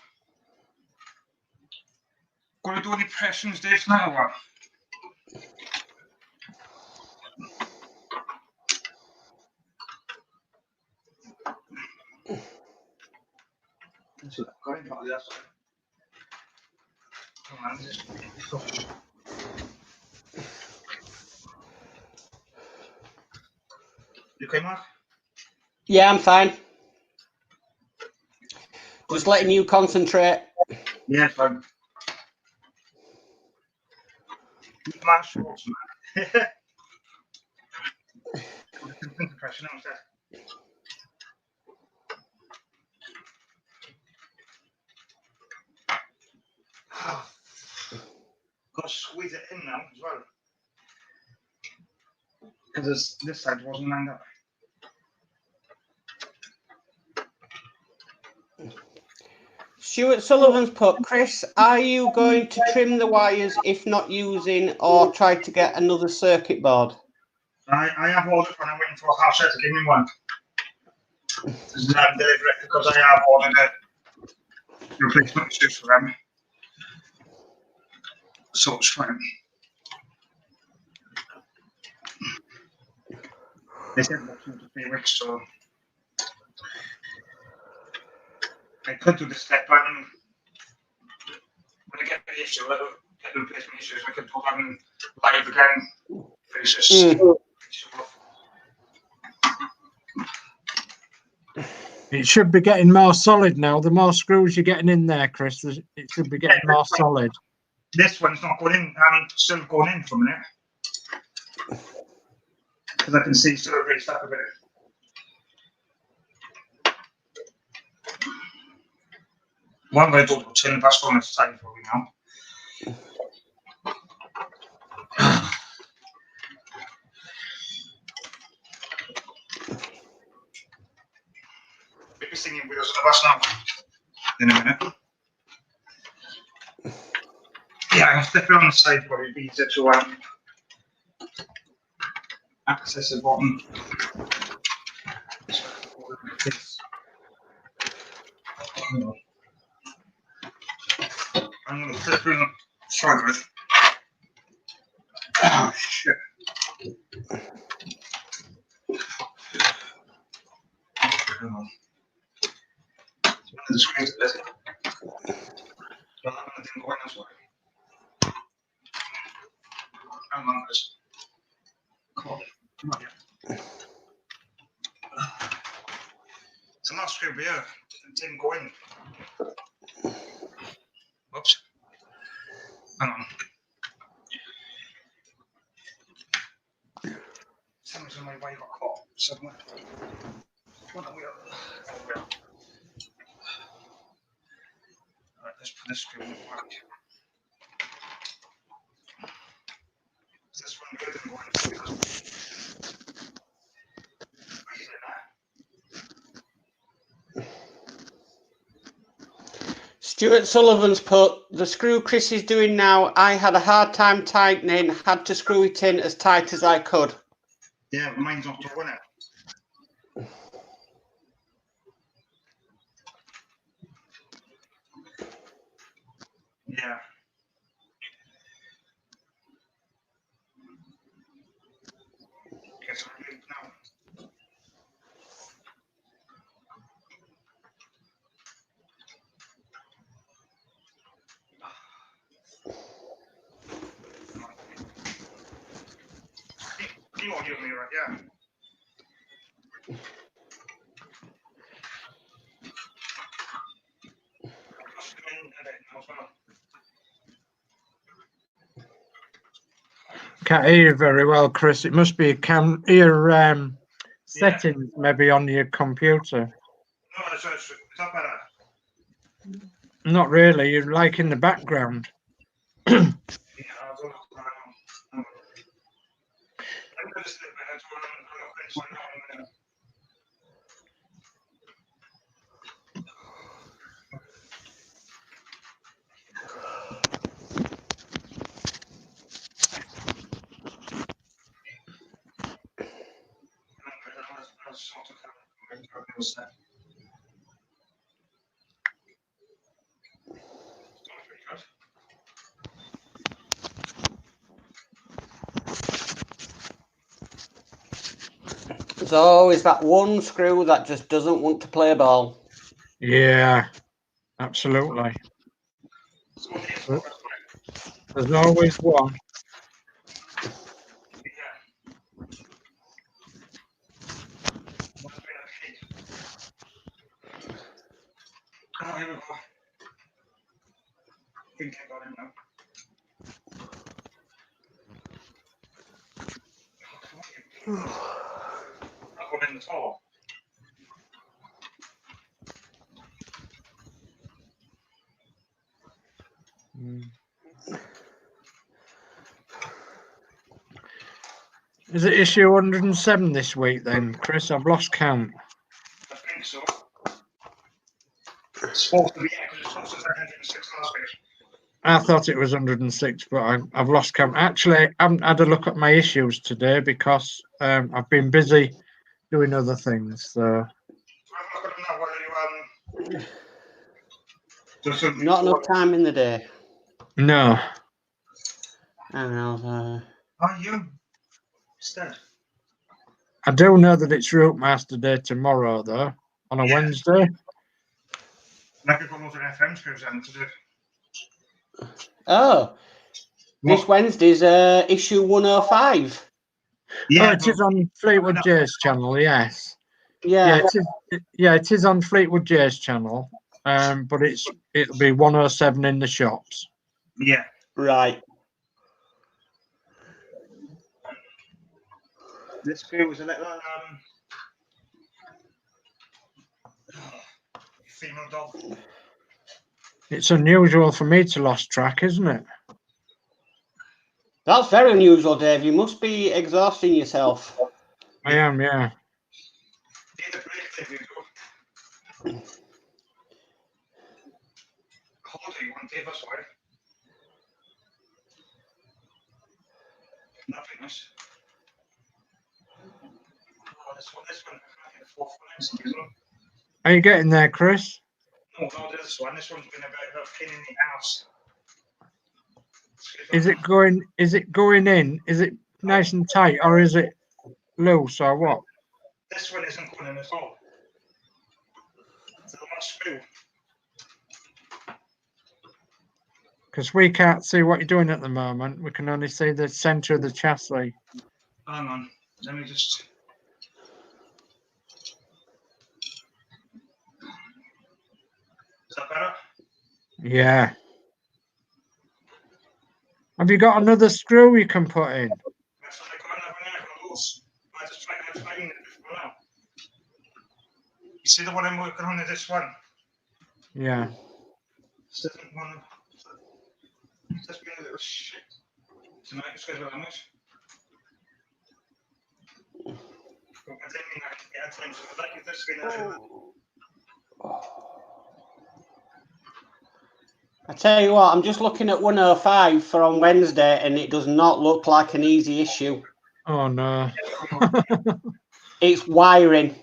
Gonna do any impressions, Dave, now or what? So going on the other side. Come on, just you okay, Mark? Yeah, I'm fine. Just letting you concentrate. Yeah, fine. My shorts, man. Impression, was that? Got to squeeze it in now as well. Because this side wasn't lined up. Stuart Sullivan's put, Chris, are you going to trim the wires if not using or try to get another circuit board? I have ordered one. I'm waiting for a house set to give me one. Deliver it because I have ordered a replacement suit for them. So it's fine. They said about 2 to 3 weeks, so I could do the step button. When I get the issue, I don't get the replacement issues. I could do them live again. But it's just It should be getting more solid now. The more screws you're getting in there, Chris, it should be getting more solid. This one's not going in. I'm still going in for a minute. Because I can see it's sort of raised up a bit. One way to turn the bus on its side for me now. We'll be singing with us on the bus now in a minute. Yeah, I'm stepping on the side for it. It'd be easier to access the bottom. I'm going to flip in the side of it. Oh, shit. Hang on. It's one of the screens that does it. But I'm going to go in as well. Hang on, guys. Come on here. It's not screw here. It didn't go in. Whoops. Hang on. Something's on my way got caught somewhere. What are we on? Alright, let's put this screw in the back. Is this one good and going to Stuart Sullivan's put, the screw Chris is doing now, I had a hard time tightening, had to screw it in as tight as I could. Yeah, but mine's not doing it. Yeah. Guess I'm good now. You are hearing me right, yeah. Can't hear you very well, Chris. It must be your settings maybe on your computer. No, it's not better. Not really. You're like in the background. Yeah, I don't know. I'm gonna slip my head to one. There's always that one screw that just doesn't want to play ball. Yeah, absolutely. There's always one. Oh, here we go. I think I got him now. I got in the top. Is it issue 107 this week then, Chris? I've lost count. I think so. It's supposed to be, yeah, because it's supposed to be 106 last week. I thought it was 106, but I've lost count. Actually, I haven't had a look at my issues today because I've been busy doing other things. So Not enough time in the day. no. And Are you instead? I do know that it's Routemaster Day tomorrow, though, on a Wednesday. Like I got loads of FM screws in to do. oh, this Wednesday's issue 105. Yeah, it is on Fleetwood J's channel. Yes. Yeah. It is. It is on Fleetwood J's channel. But it'll be 107 in the shops. Yeah. Right. This screw was a little female dog. It's unusual for me to lose track, isn't it? That's very unusual, Dave. You must be exhausting yourself. I am, yeah. Need a break, Dave, you go. Hold you want, Dave, that's why. Nothing else. Oh, this one, I think the fourth one is, isn't it? Are you getting there, Chris? No, not this one. This one's been a bit of a pain in the ass. Is it going in? Is it nice and tight, or is it loose, or what? This one isn't going in at all. It's a last screw. Because we can't see what you're doing at the moment. We can only see the centre of the chassis. Hang on. Let me just. Is that better? Yeah. Have you got another screw you can put in? That's what I got another one I got loose. I just trying to find it now. You see the one I'm working on is this one? Yeah. This isn't one. It's just been a little shit. Tonight, it's going to be damage. But I didn't mean I could get a time, so I'd like this been I tell you what, I'm just looking at 105 for on Wednesday, and it does not look like an easy issue. Oh, no. It's wiring.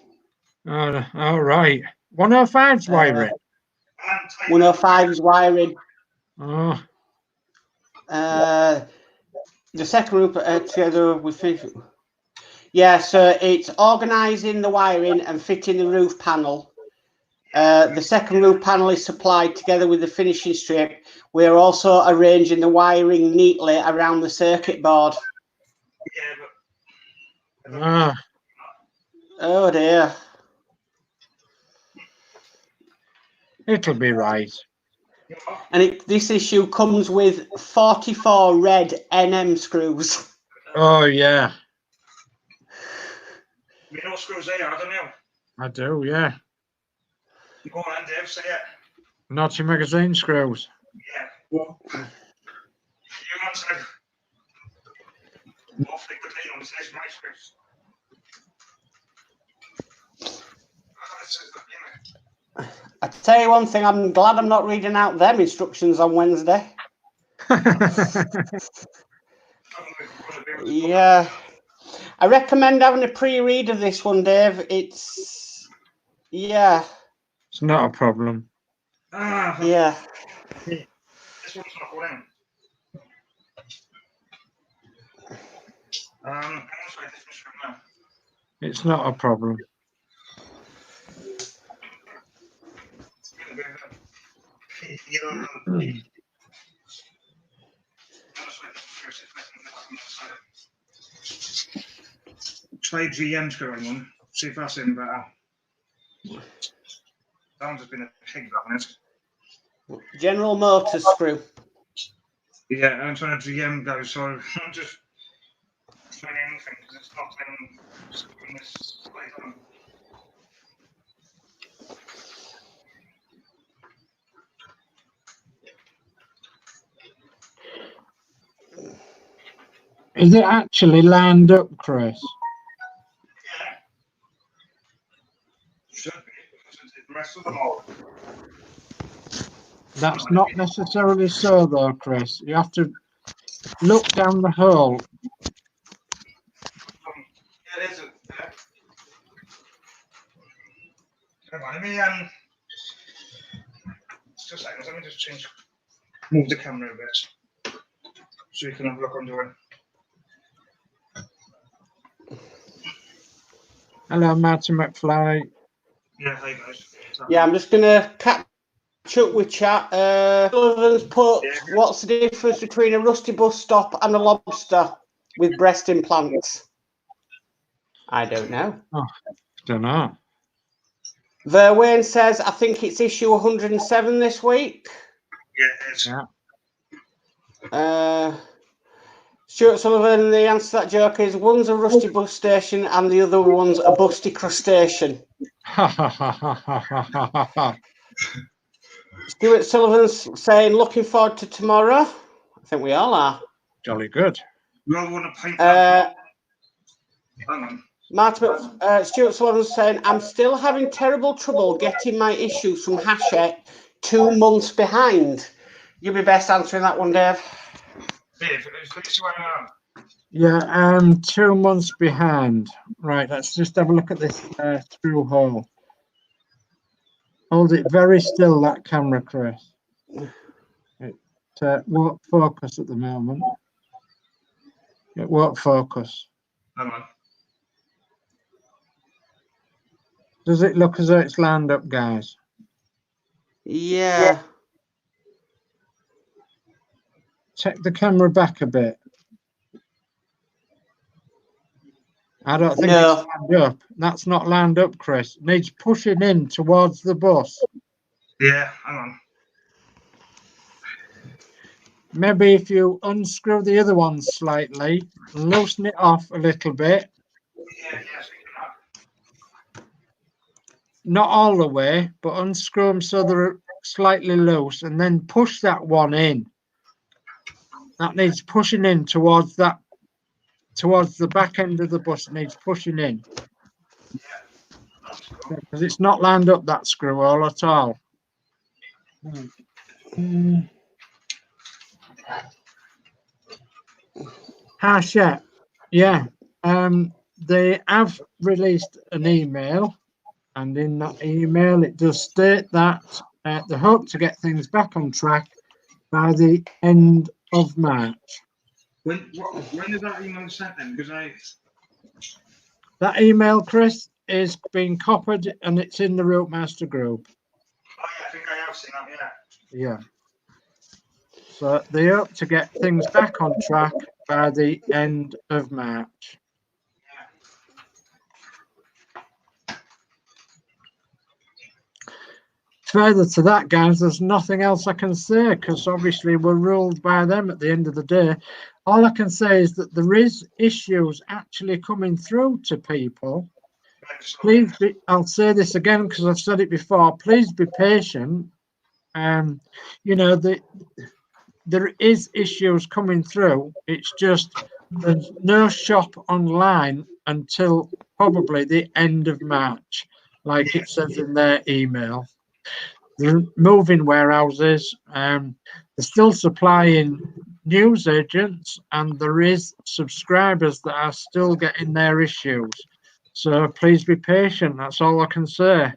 Oh, all right. 105's wiring. 105 is wiring. Oh. The second group together with... Yeah, so it's organising the wiring and fitting the roof panel. The second roof panel is supplied together with the finishing strip. We're also arranging the wiring neatly around the circuit board. Ah. Oh dear. It'll be right. And this issue comes with 44 red NM screws. Oh, yeah. You know screws there, I don't know. I do, yeah. You go on, Dave, say it. Naughty magazine screws. Yeah. Well, you want to more frequently on the station my screws. I tell you one thing, I'm glad I'm not reading out them instructions on Wednesday. Yeah. I recommend having a pre-read of this one, Dave. It's yeah. It's not a problem. Yeah. This one's not going. It's not a problem. Try GM's going on. See if that's any better. That one's just been a pig, that one is. General Motors screw. Yeah, I'm trying to GM go, so I'm just trying anything because it's not in this place on. Is it actually lined up, Chris? Yeah. Should be, because it's the rest of them all. That's not necessarily so, though, Chris. You have to look down the hole. Yeah, it is. Come on, let me just a second. Let me just move the camera a bit, so you can have a look under it. Hello, Martin McFly. Yeah, hey guys. Yeah, I'm just gonna catch up with chat. Sullivan's put, what's the difference between a rusty bus stop and a lobster with breast implants? I don't know. Oh, don't know. Verwayne says, I think it's issue 107 this week. Yeah, it is. Yeah. Stuart Sullivan, the answer to that joke is one's a rusty bus station and the other one's a busty crustacean. Ha ha ha ha ha ha ha ha. Stuart Sullivan's saying, looking forward to tomorrow. I think we all are. Jolly good. We all want to paint that. Hang on. Stuart Sullivan's saying, I'm still having terrible trouble getting my issues from Hachette 2 months behind. You'll be best answering that one, Dave. Dave, is this where I am? Yeah, 2 months behind. Right, let's just have a look at this through hole. Hold it very still, that camera, Chris. It won't focus at the moment. It won't focus. Hang on. Does it look as though it's lined up, guys? Yeah. Take the camera back a bit. I don't think it's lined up. That's not lined up, Chris. It needs pushing in towards the bus. Yeah, hang on. Maybe if you unscrew the other one slightly, loosen it off a little bit. Yeah, yes. Not all the way, but unscrew them so they're slightly loose, and then push that one in. That needs pushing in towards the back end of the bus. It needs pushing in. Yeah. Because it's not lined up, that screw hole at all. Hachette, yeah. They have released an email, and in that email it does state that they hope to get things back on track by the end of March. When is that email sent then? Because that email, Chris, is being copied and it's in the routemaster group. Oh yeah, I think I have seen that. Yeah. Yeah. So they hope to get things back on track by the end of March. Further to that, guys, there's nothing else I can say because obviously we're ruled by them at the end of the day. All I can say is that there is issues actually coming through to people. Please be, I'll say this again because I've said it before, please be patient You know, there is issues coming through. It's just there's no shop online until probably the end of March, like it says in their email. They're moving warehouses. They're still supplying news agents, and there is subscribers that are still getting their issues. So please be patient. That's all I can say.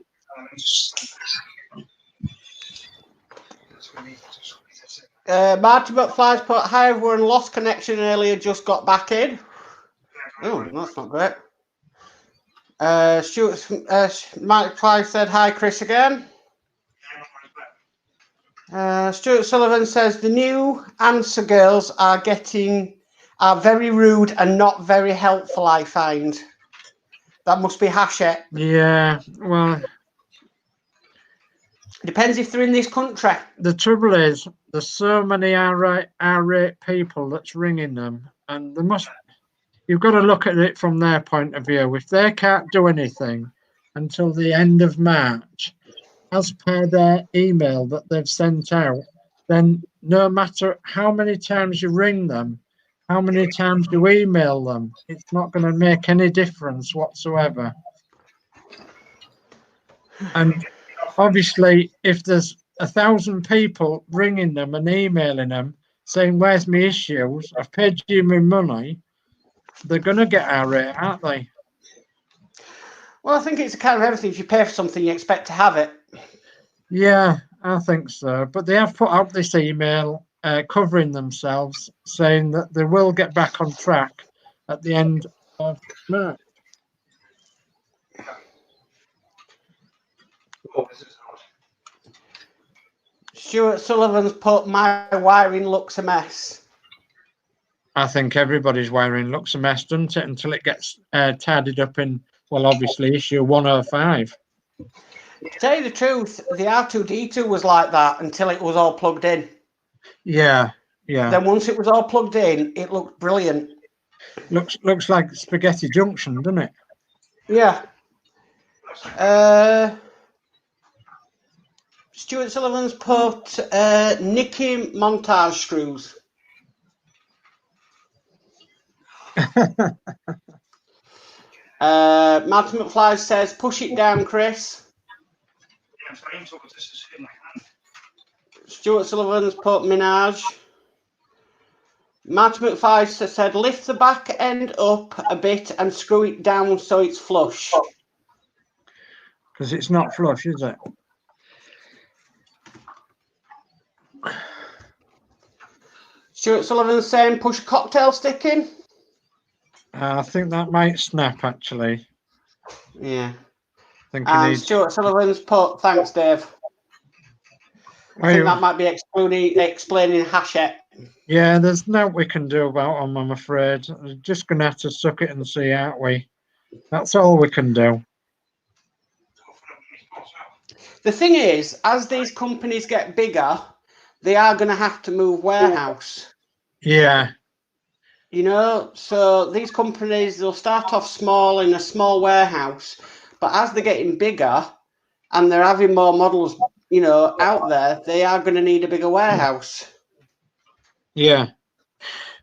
Martin McFly's put, hi everyone, lost connection earlier, just got back in. Oh, that's not great. Mike Fly said, hi Chris again. Stuart Sullivan says, the new answer girls are very rude and not very helpful, I find. That must be Hachette. Yeah, well, depends if they're in this country. The trouble is, there's so many irate people that's ringing them, and you've got to look at it from their point of view. If they can't do anything until the end of March, as per their email that they've sent out, then no matter how many times you ring them, how many times you email them, it's not going to make any difference whatsoever. And obviously, if there's 1,000 people ringing them and emailing them saying, where's my issues? I've paid you my money. They're going to get irate, aren't they? Well, I think it's a kind of everything. If you pay for something, you expect to have it. Yeah, I think so. But they have put out this email covering themselves, saying that they will get back on track at the end of March. Stuart Sullivan's put, my wiring looks a mess. I think everybody's wiring looks a mess, doesn't it, until it gets tidied up in, well, obviously, issue 105. To tell you the truth, the R2D2 was like that until it was all plugged in. Yeah, yeah. Then once it was all plugged in, it looked brilliant. Looks like Spaghetti Junction, doesn't it? Yeah. Stuart Sullivan's put Nicky montage screws. Martin McFly says, push it down, Chris. Stuart Sullivan's put Minaj. Martin McFly said, lift the back end up a bit and screw it down so it's flush. Because it's not flush, is it? Stuart Sullivan's saying, push a cocktail stick in. I think that might snap, actually. Yeah. And Stuart Sullivan's put, thanks, Dave. I think that might be explaining Hachette. Yeah, there's nothing we can do about them, I'm afraid. We're just going to have to suck it and see, aren't we? That's all we can do. The thing is, as these companies get bigger, they are going to have to move warehouse. Yeah. You know, so these companies, they'll start off small in a small warehouse, but as they're getting bigger and they're having more models, you know, out there, they are going to need a bigger warehouse. Yeah.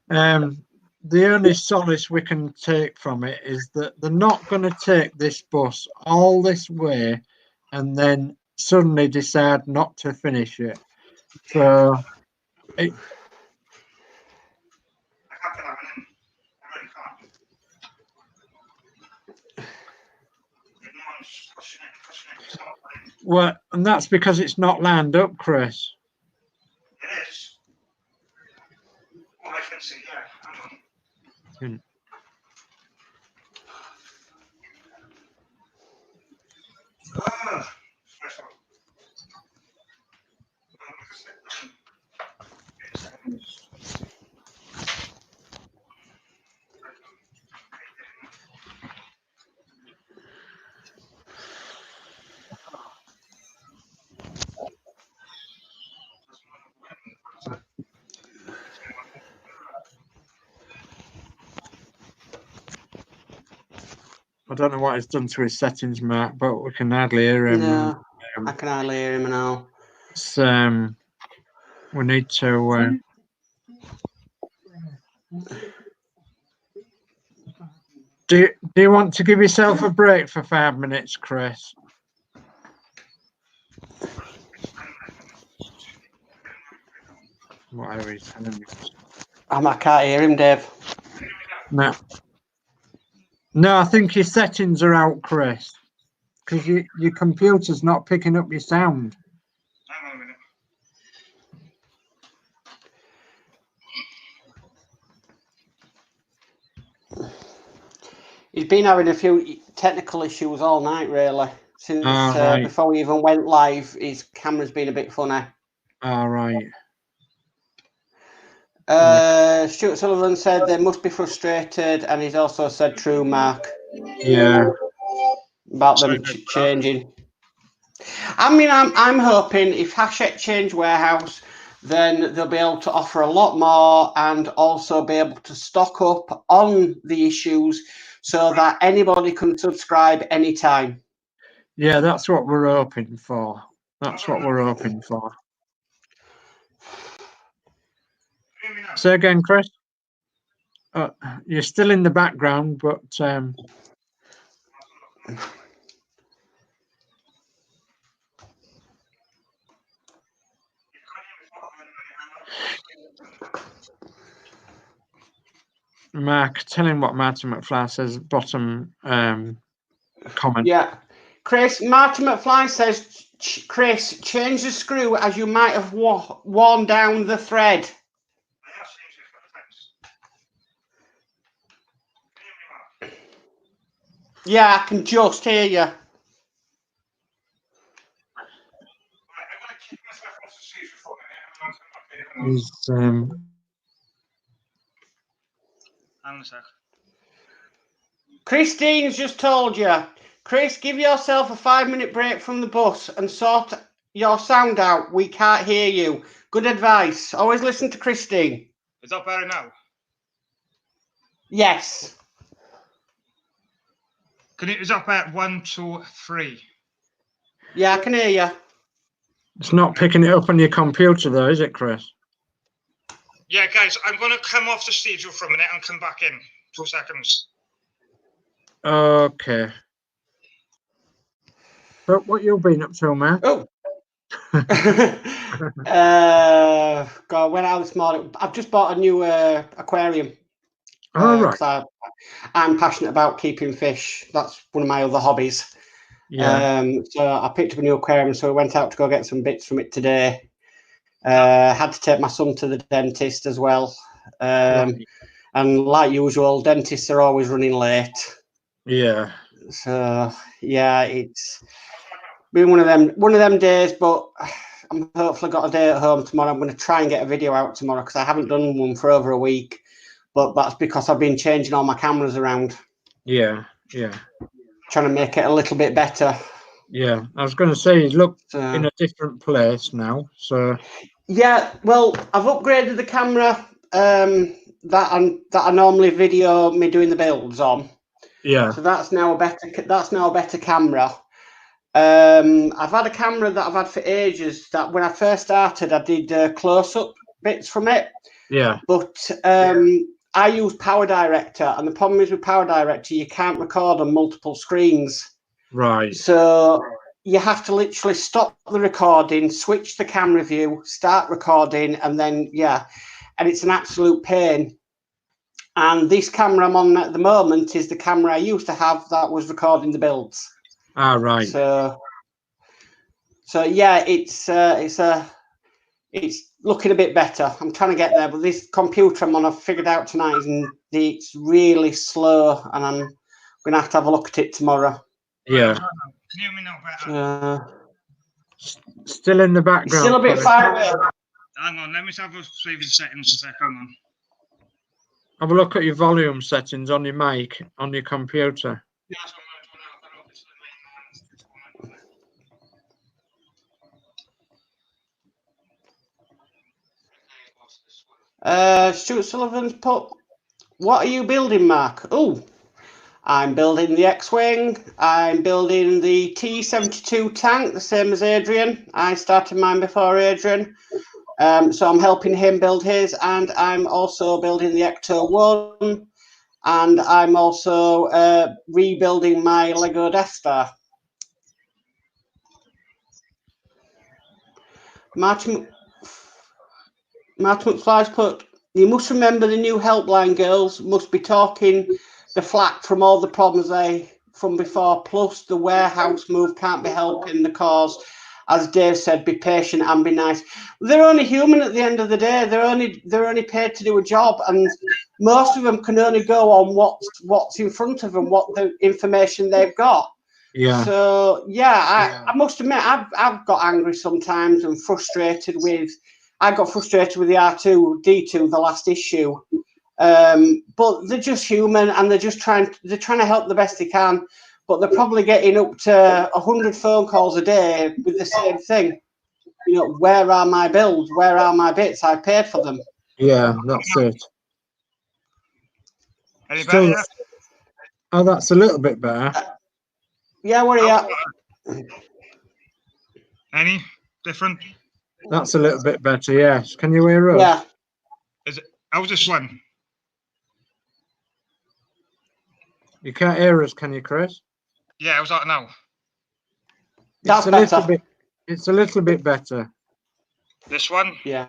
The only solace we can take from it is that they're not going to take this bus all this way and then suddenly decide not to finish it. So well, and that's because it's not lined up, Chris. It is. Well, I can see, yeah. Hang on. I don't know what he's done to his settings, Mark, but we can hardly hear him. No, I can hardly hear him now. we need to. Do you want to give yourself a break for 5 minutes, Chris? Whatever he's telling me. I can't hear him, Dave. No. No, I think your settings are out, Chris. Because your computer's not picking up your sound. Hang on a minute. He's been having a few technical issues all night, really. Since Right. before we even went live, his camera's been a bit funny. All right. Stuart Sullivan said they must be frustrated, and he's also said true, Mark. Yeah. About them changing. I mean, I'm hoping if Hachette change warehouse, then they'll be able to offer a lot more and also be able to stock up on the issues so that anybody can subscribe anytime. Yeah, that's what we're hoping for. That's what we're hoping for. Say again, Chris. You're still in the background, but Mark, tell him what Martin McFly says. Bottom comment. Yeah, Chris. Martin McFly says, Chris, change the screw as you might have worn down the thread. Yeah, I can just hear you. He's, Hang on a sec. Christine's just told you. Chris, give yourself a 5-minute break from the bus and sort your sound out. We can't hear you. Good advice. Always listen to Christine. Is that better now? Yes. Is that better? 1, 2, 3. Yeah, I can hear you. it's not picking it up on your computer, though, is it, Chris? Yeah, guys, I'm going to come off the stage for a minute and come back in. 2 seconds. Okay. But what you've been up to, man? Oh. God, went out this morning. I've just bought a new aquarium. All right. I'm passionate about keeping fish. That's one of my other hobbies. Yeah. So I picked up a new aquarium, so we went out to go get some bits from it today. Had to take my son to the dentist as well. Right. And like usual, dentists are always running late. Yeah. So yeah, it's been one of them days, but I'm hopefully got a day at home tomorrow. I'm going to try and get a video out tomorrow because I haven't done one for over a week. But that's because I've been changing all my cameras around. Yeah. Yeah. Trying to make it a little bit better. Yeah. I was going to say, look in a different place now. So. Yeah. Well, I've upgraded the camera that I normally video me doing the builds on. Yeah. So that's now a better camera. I've had a camera that I've had for ages. That when I first started, I did close-up bits from it. Yeah. But I use Power Director, and the problem is with Power Director, you can't record on multiple screens. Right. So you have to literally stop the recording, switch the camera view, start recording, and then and it's an absolute pain. And this camera I'm on at the moment is the camera I used to have that was recording the builds. Ah, right. So yeah, it's looking a bit better. I'm trying to get there, but this computer I'm on, I've figured out tonight, it's really slow, and I'm going to have a look at it tomorrow. Yeah. Can you hear me now better? Still in the background. Still a bit far away. Hang on, let me have a previous settings a sec. Hang on. Have a look at your volume settings on your mic, on your computer. Yeah, Stuart Sullivan's put, what are you building, Mark? Oh, I'm building the X-Wing. I'm building the T-72 tank, the same as Adrian. I started mine before Adrian. So I'm helping him build his, and I'm also building the Ecto 1, and I'm also rebuilding my Lego Death Star. Martin McFly's put, you must remember the new helpline girls must be talking the flack from all the problems from before, plus the warehouse move can't be helping the cause. As Dave said, be patient and be nice. They're only human at the end of the day. They're only paid to do a job, and most of them can only go on what's in front of them, what the information they've got. Yeah. So yeah, I must admit I've got angry sometimes and frustrated with. I got frustrated with the R2D2, the last issue. But they're just human, and they're trying to help the best they can. But they're probably getting up to 100 phone calls a day with the same thing. You know, where are my bills? Where are my bits? I paid for them. Yeah, that's it. Any Still, better? oh, that's a little bit better. Yeah, where are you at? Any different? That's a little bit better, yes. Can you hear us? Yeah. Is it? How's this one? You can't hear us, can you, Chris? Yeah, how's that now? That's better. It's a little bit better. This one? Yeah.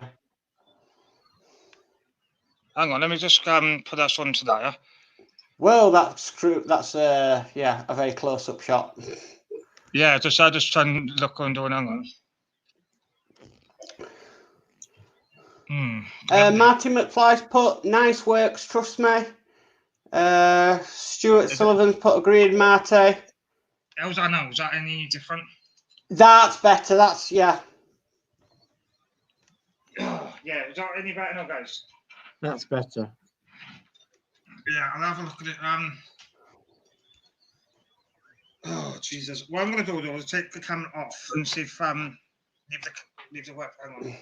Hang on, let me just put this one to there. Well, that's true. That's a very close-up shot. Yeah, I just try and look on doing. Hang on. Martin McFly's put nice works, trust me. Stuart Sullivan's put agreed, Marty. How's that now? Is that any different? That's better. That's yeah. Yeah, is that any better now, guys? That's better. Yeah, I'll have a look at it. Oh Jesus! What I'm going to do though is take the camera off and see if leave the web. Hang on.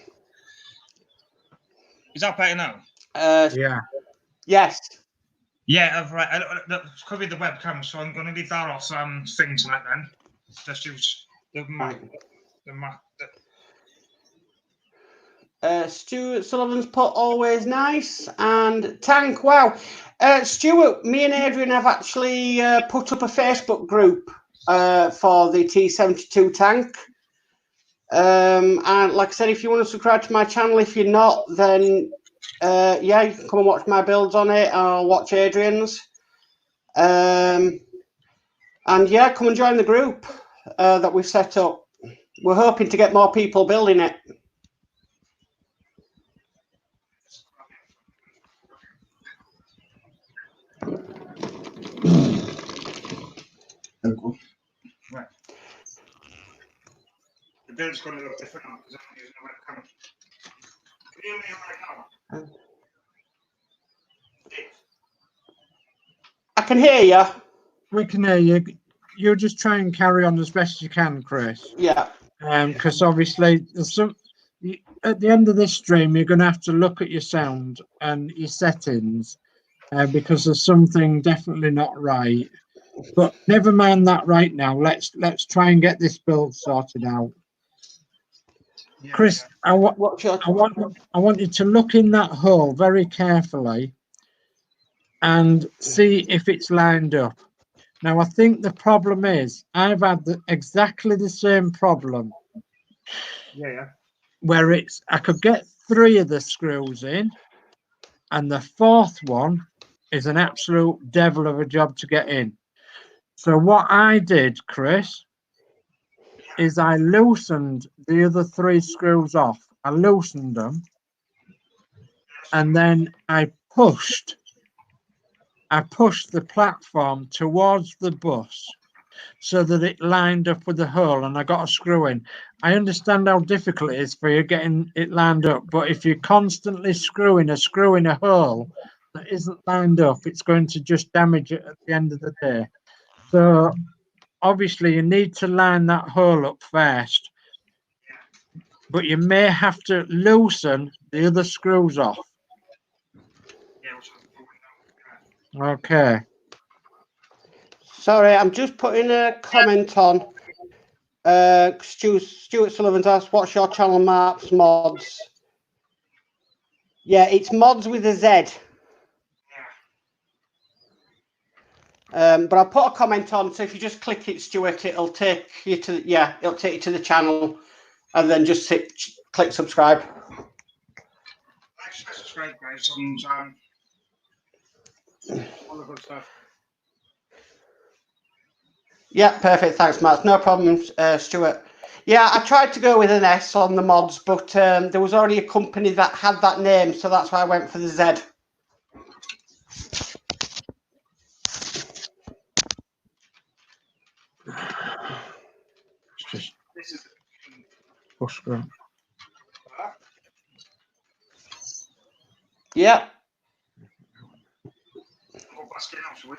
Is that better now? Yeah. Yes. Yeah, I've right. It's covered the webcam, so I'm going to leave that off thing tonight then. Just use the map. Stuart Sullivan's put always nice, and Tank. Wow, Stuart, me and Adrian have actually put up a Facebook group for the T-72 tank. And like I said, if you want to subscribe to my channel, if you're not, then yeah, you can come and watch my builds on it, or watch Adrian's. And yeah, come and join the group that we've set up. We're hoping to get more people building it. Right. The build's going to look different now because I'm using a webcam. Can you hear me right now? I can hear you. We can hear you. You just try and carry on as best you can, Chris. Yeah. Because obviously, there's at the end of this stream, you're going to have to look at your sound and your settings because there's something definitely not right. But never mind that right now. Let's try and get this build sorted out. Yeah, Chris, yeah. I want you to look in that hole very carefully and see if it's lined up. Now, I think the problem is I've had exactly the same problem. Yeah. Where I could get 3 of the screws in, and the 4th one is an absolute devil of a job to get in. So what I did, Chris, is I loosened the other 3 screws off. I loosened them, and then I pushed the platform towards the bus so that it lined up with the hole, and I got a screw in. I understand how difficult it is for you getting it lined up, but if you're constantly screwing a hole that isn't lined up, it's going to just damage it at the end of the day. So obviously you need to line that hole up first, but you may have to loosen the other screws off. Okay. Sorry, I'm just putting a comment on. Stuart Sullivan's asked, what's your channel Marks Mods? Yeah, it's mods with a Z. But I'll put a comment on, so if you just click it, Stuart, it'll take you to the channel, and then just click subscribe. Thanks for subscribe, guys, and all the good stuff. Yeah, perfect. Thanks, Matt. No problem, Stuart. Yeah, I tried to go with an S on the mods, but there was already a company that had that name, so that's why I went for the Z. It's just This is bushroom. Yeah. Go basket now, shall we?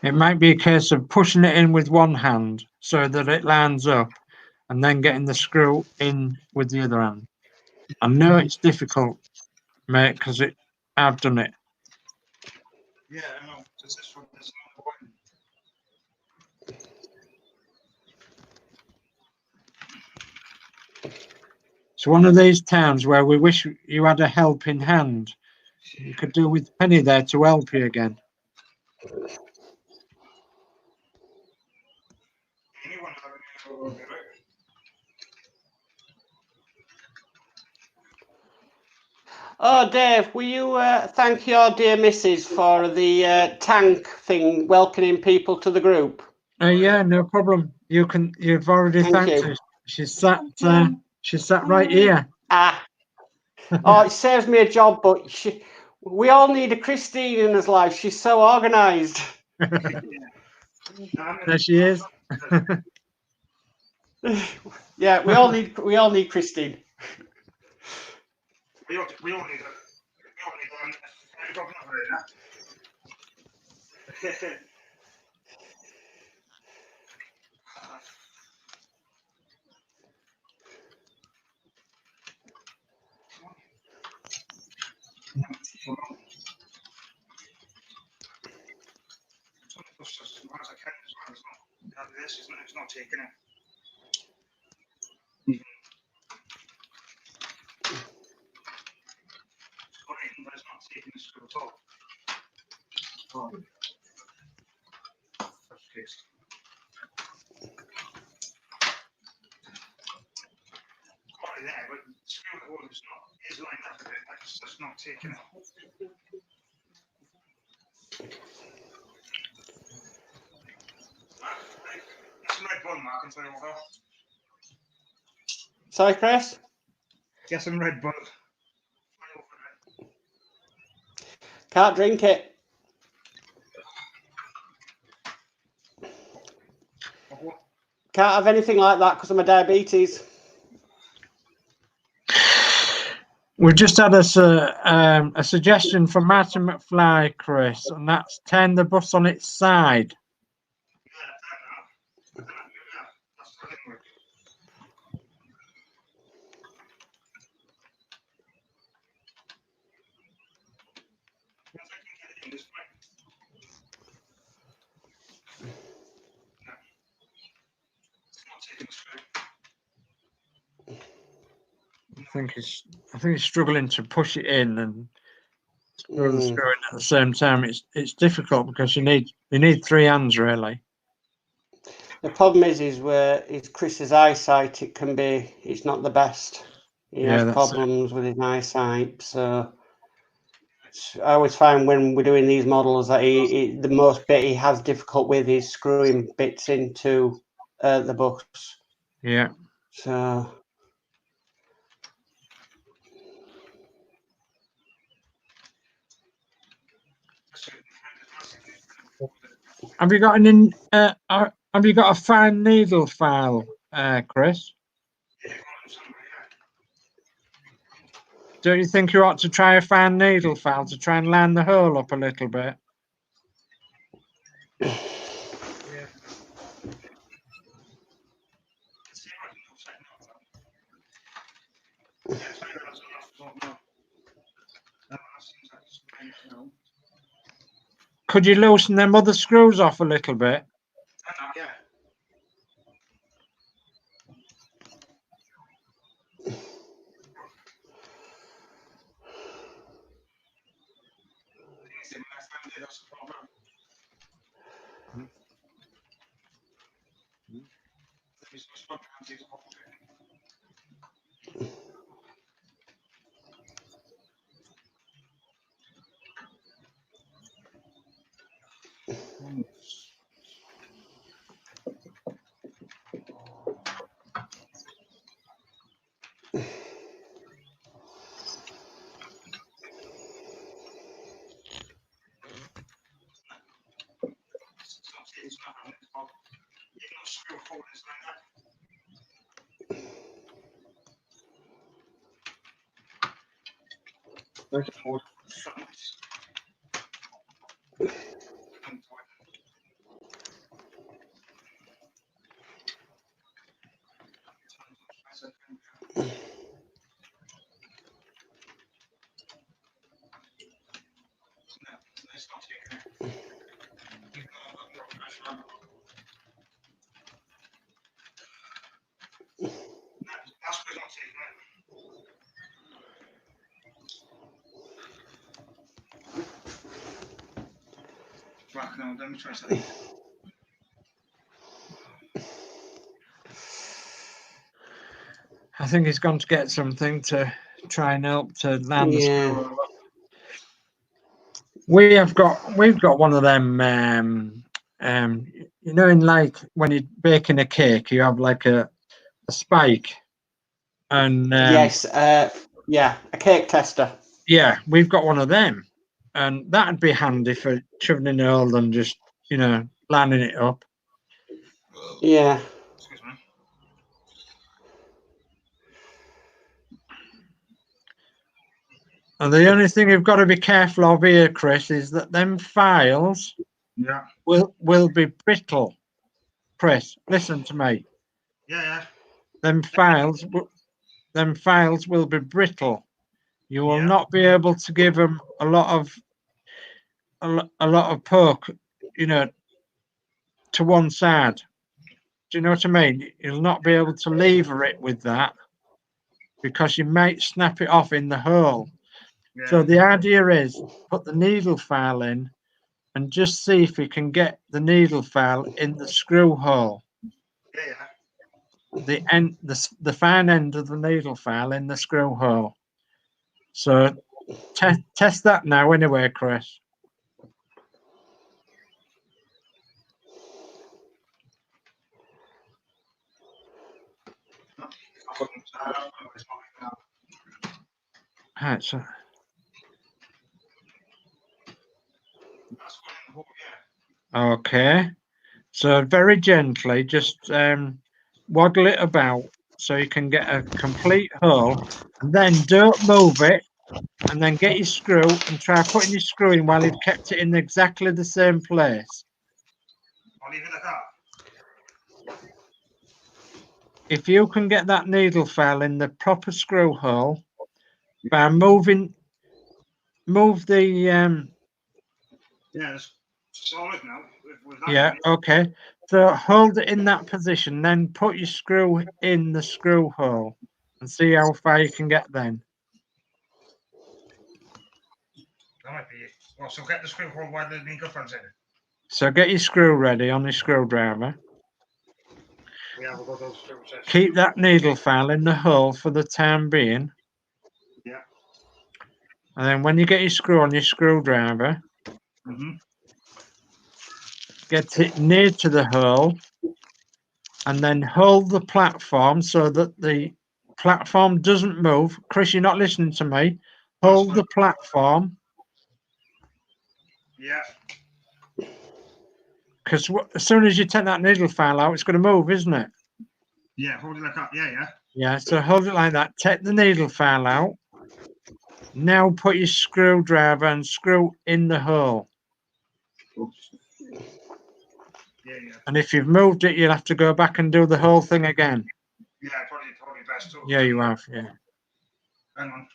It might be a case of pushing it in with one hand so that it lines up, and then getting the screw in with the other hand. I know it's difficult, mate, because I've done it. Yeah, I know. This one is not going. It's one of these times where we wish you had a helping hand. You could do with Penny there to help you again. Anyone have any over there, right? Oh, Dave, will you thank your dear missus for the tank thing, welcoming people to the group? Yeah, no problem. You've already Thank thanked you. her. She's sat right here. Ah. Oh, it saves me a job, but we all need a Christine in his life. She's so organised. There she is. Yeah, we all need Christine. We all need a governor for it, It's not taking it. But it's not taking the screw at all. Oh. That's fixed. Quite there, but the screw hole is lined up a bit. That's not taking it. That's some Red Bull, Mark, and over. Sorry, Chris? Get some Red Bull. Can't drink it. Can't have anything like that because of my diabetes. We've just had a suggestion from Martin McFly, Chris, and that's turn the bus on its side. I think he's struggling to push it in and screw the screw in at the same time. It's difficult because you need 3 hands really. The problem is where it's Chris's eyesight. It's not the best. He has problems with his eyesight, so I always find when we're doing these models that the most bit he has difficult with is screwing bits into the bus. Yeah. So. Have you got a fine needle file, Chris? Don't you think you ought to try a fine needle file to try and line the hole up a little bit? Yeah. could you loosen them other screws off a little bit? Yeah. Right, now let me try something. I think he's gone to get something to try and help to land the screw. We've got one of them. You know, in like when you're baking a cake, you have like a spike, and Yes, yeah, a cake tester. yeah, we've got one of them, and that'd be handy for shoving in a hole and just, you know, lining it up. Yeah. Excuse me. And the only thing you've got to be careful of here, Chris, is that them files will be brittle. Chris, listen to me. Yeah. Them files will be brittle. You will not be able to give them a lot of poke, you know, to one side. Do you know what I mean? You'll not be able to lever it with that because you might snap it off in the hole. Yeah. So the idea is put the needle file in and just see if you can get the needle file in the screw hole. Yeah. The fine end of the needle file in the screw hole. So test that now anyway, Chris. Right, so okay. So very gently, just waddle it about so you can get a complete hole. And then don't move it, and then get your screw and try putting your screw in while you've kept it in exactly the same place. I'll leave it like that. If you can get that needle file in the proper screw hole by move the Yeah, it's solid now. With that yeah, okay. So hold it in that position, then put your screw in the screw hole and see how far you can get then. That might be it. Well, so get the screw hole while the needle file's in. So get your screw ready on your screwdriver. Yeah, we'll go those screws. Keep that needle file in the hole for the time being. Yeah. And then when you get your screw on your screwdriver, get it near to the hole and then hold the platform so that the platform doesn't move. Chris, you're not listening to me. Hold the platform. Yeah. Because as soon as you take that needle file out, it's going to move, isn't it? Yeah, hold it like that. Yeah. Yeah, so hold it like that. Take the needle file out. Now put your screwdriver and screw in the hole. Yeah. And if you've moved it, you'll have to go back and do the whole thing again. Yeah, probably best too. Yeah, you have, yeah. Hang on.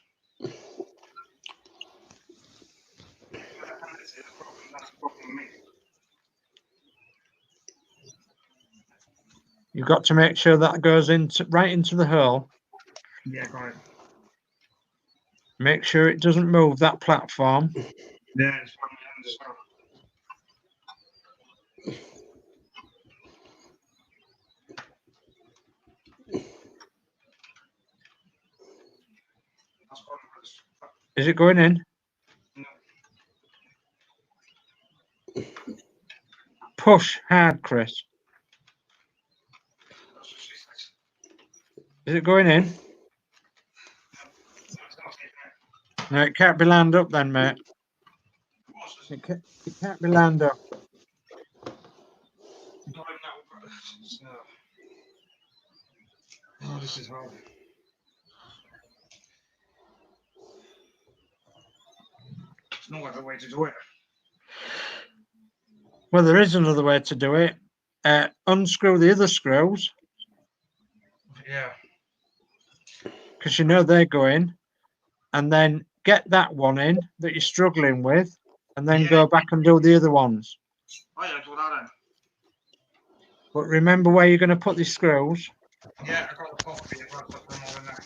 You've got to make sure that goes right into the hole. Yeah, got it. Make sure it doesn't move that platform. Yeah, it's on my end as well. That's probably what it's- Is it going in? No. Push hard, Chris. That's what she says. Is it going in? No, it's not taking it. No, it can't be lined up then, mate. What's this? It can't be lined up. Got him now. So. Oh, this is hard. There's no other way to do it. Well, there is another way to do it. Unscrew the other screws, Yeah. because you know they go in, and then get that one in that you're struggling with, and then Yeah. go back and do the other ones. Oh, yeah, do that then. But remember where you're going to put the screws. Yeah, I got the top for you. I've got them all in there.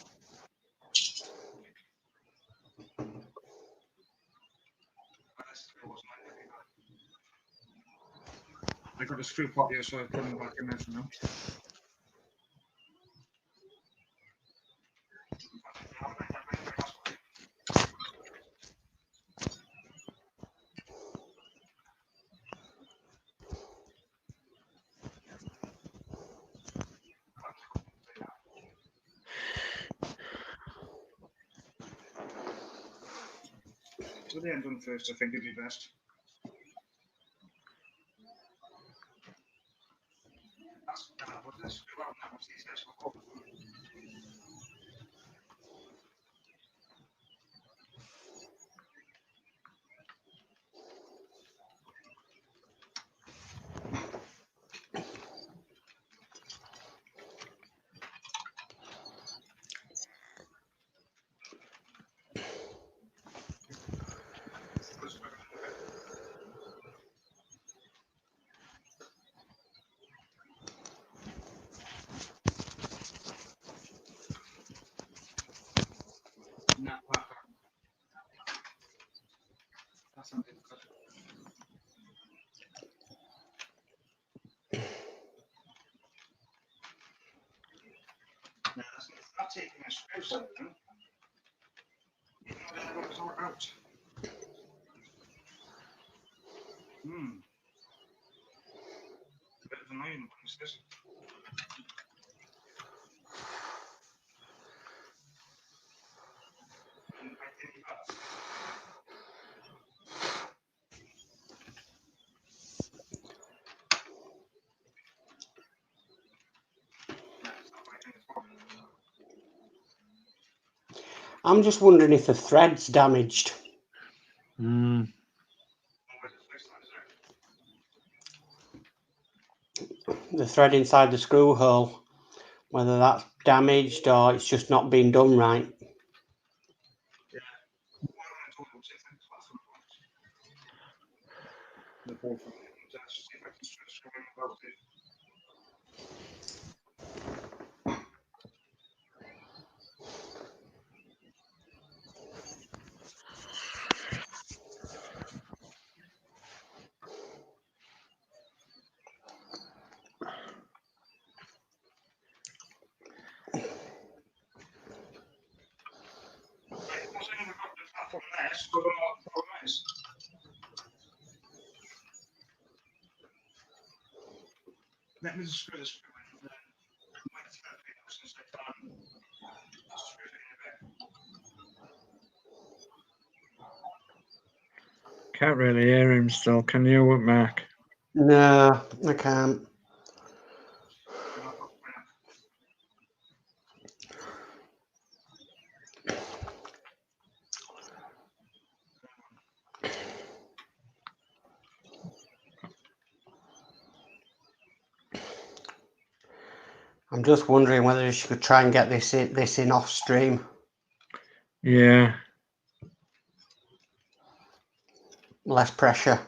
I got a screw pot here, so I put them back in there for now. Do the end one first, I think it'd be best. That's what this screw out now. See, it's got nah, that's something good. Now, that's not taking a screw something. You know that I've got to sort out. It's a bit of an annoying one, is this? And I think that's not working at all. I'm just wondering if the thread's damaged. Mm. Oh, where's the fix that, is it? The thread inside the screw hole. Whether that's damaged or it's just not being done right. Yeah. What am I talking about? See if I can class them apart. The both of them. Let's see if I can screw them about it. Right, once I know we've got the platform there, so we're not compromise. Let me just screw this screw in and then I might thread it out since I can't screw it in a bit. Can't really hear him still. Can you, Mark? No, I can't. And I've got my I'm just wondering whether you could try and get this in off stream. Yeah. Less pressure.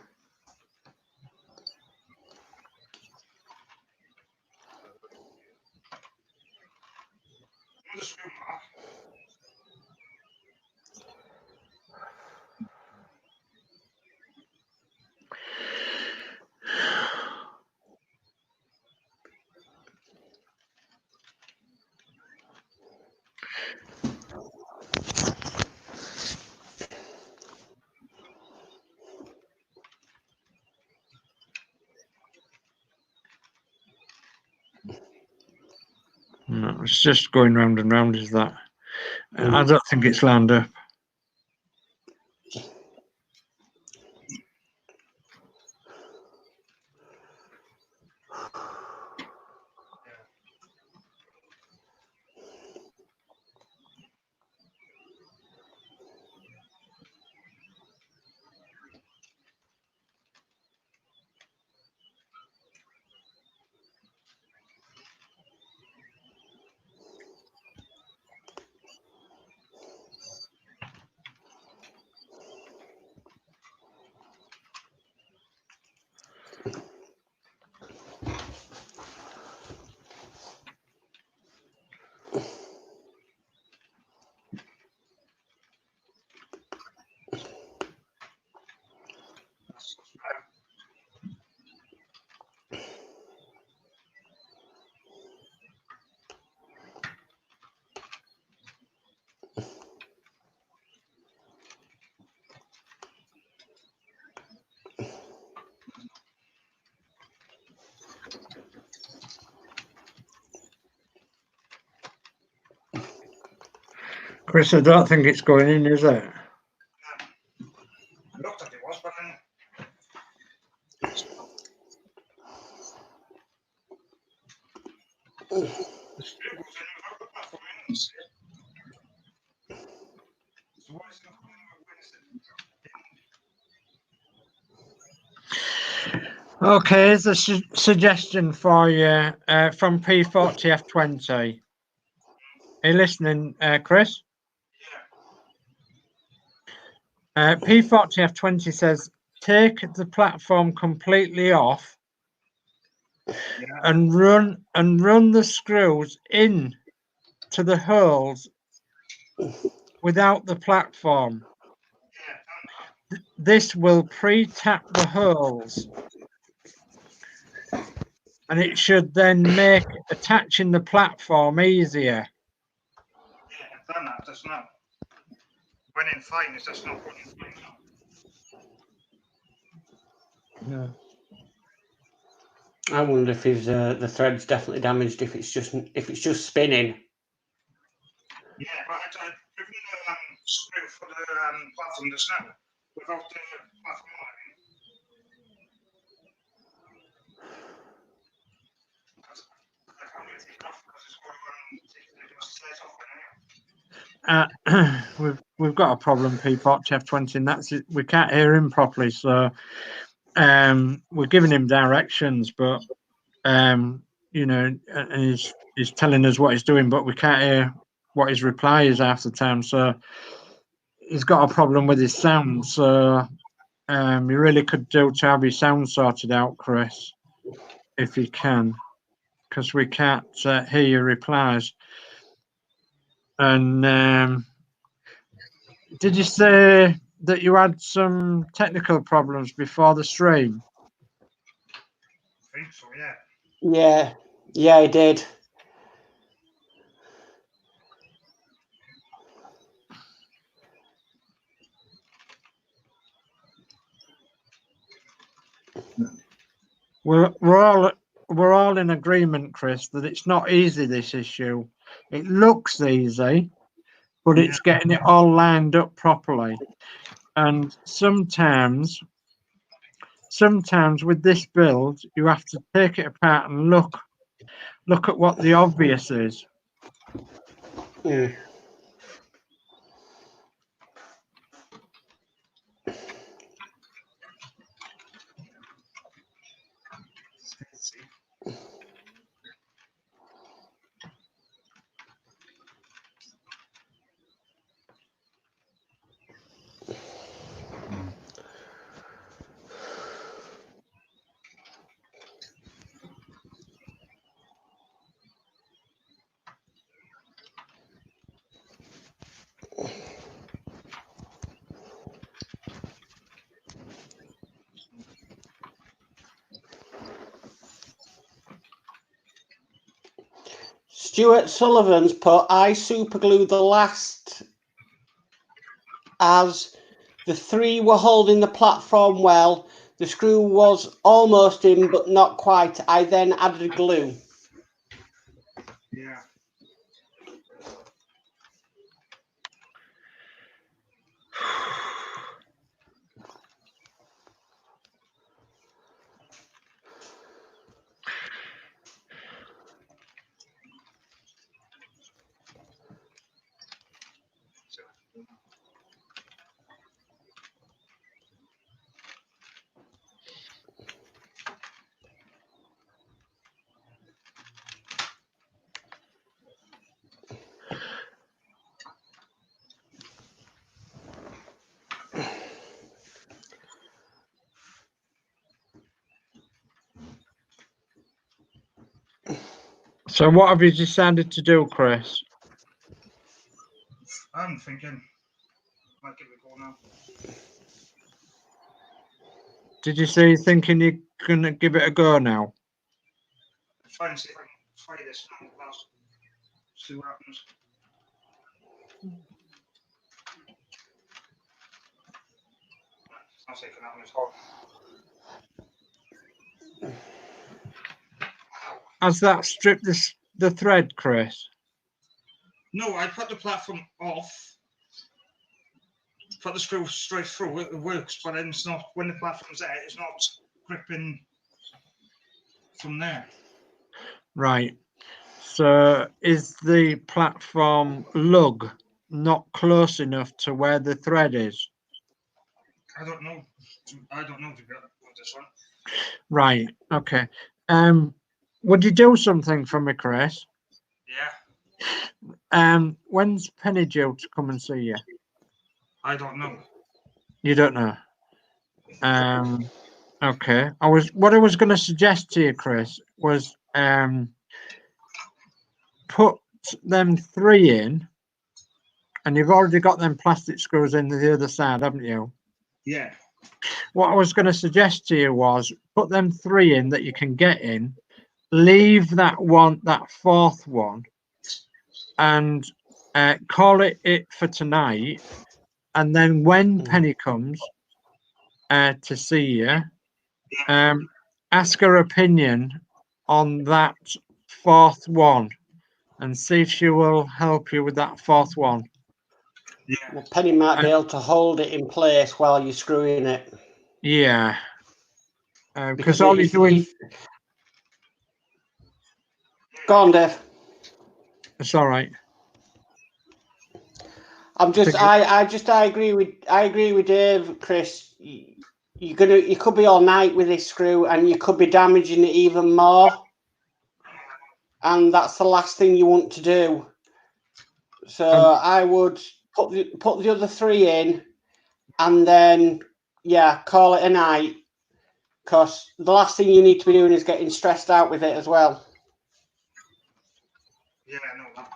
No, it's just going round and round, is that? I don't think it's lined up. Chris, I don't think it's going in, is it? I looked at it was, but then the screw goes in without the platform in. So why is it not coming out when it's Okay, here's a suggestion for you from P40F20. Are you listening, Chris? P40F20 says, take the platform completely off and run the screws in to the holes without the platform. This will pre-tap the holes, and it should then make attaching the platform easier. Yeah, I've done that just now. Went in fine, it's just not running fine now. No. I wonder if his the thread's definitely damaged. If it's just spinning. Yeah, but I tried putting the screw for the platform just now without the platform on it. I can't really take it off because it's going around taking the slides off. We've got a problem, P40F20, and that's it. We can't hear him properly, so we're giving him directions, but you know, and he's telling us what he's doing, but we can't hear what his reply is half the time. So he's got a problem with his sound. So you really could do to have his sound sorted out, Chris, if you can, because we can't hear your replies. And did you say that you had some technical problems before the stream? I think so, yeah. Yeah, I did. We're all in agreement, Chris, that it's not easy, this issue. It looks easy, but it's getting it all lined up properly. And sometimes with this build, you have to take it apart and look at what the obvious is. Mm. Stuart Sullivan's put, I superglued the last as the three were holding the platform well. The screw was almost in, but not quite. I then added glue. Yeah. So what have you decided to do, Chris? I'm thinking. Might give it a go now. Did you say you're thinking you're going to give it a go now? Try and see if I can try this now. Last. See what happens. It's not safe for that one at all. Has that stripped the thread, Chris? No, I put the platform off. Put the screw straight through. It works, but then it's not. When the platform's there, it's not gripping from there. Right. So is the platform lug not close enough to where the thread is? I don't know. I don't know to get with this one. Right. Okay. Would you do something for me, Chris? Yeah. When's Penny due to come and see you? I don't know. You don't know. Okay. What I was going to suggest to you, Chris, was put them 3 in, and you've already got them plastic screws in the other side, haven't you? Yeah. What I was going to suggest to you was put them 3 in that you can get in, leave that 4th one, and call it for tonight. And then when Penny comes to see you, ask her opinion on that 4th one and see if she will help you with that 4th one. Yeah. Well, Penny might be able to hold it in place while you're screwing it. Yeah. Because all you're doing... Go on, Dave. It's all right. I agree with Dave, Chris. You could be all night with this screw, and you could be damaging it even more. And that's the last thing you want to do. So I would put the other 3 in, and then call it a night. Because the last thing you need to be doing is getting stressed out with it as well. Yeah, I know that.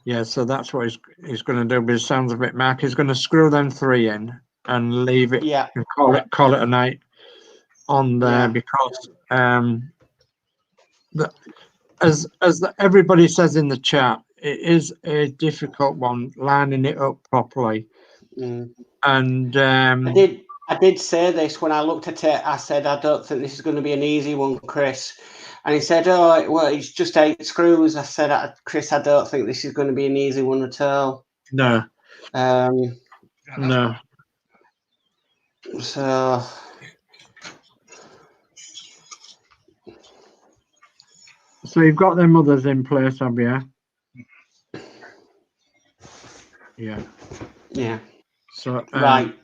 Yeah, so that's what he's going to do. But it sounds a bit Mark. He's going to screw them 3 in and leave it. Yeah. And call it a night on there because as everybody says in the chat, it is a difficult one lining it up properly. And I did say this when I looked at it. I said, I don't think this is going to be an easy one, Chris. And he said, oh, well, it's just 8 screws. I said, Chris, I don't think this is going to be an easy one at all. No. No. So you've got them others in place, have you? Yeah. Yeah. So right.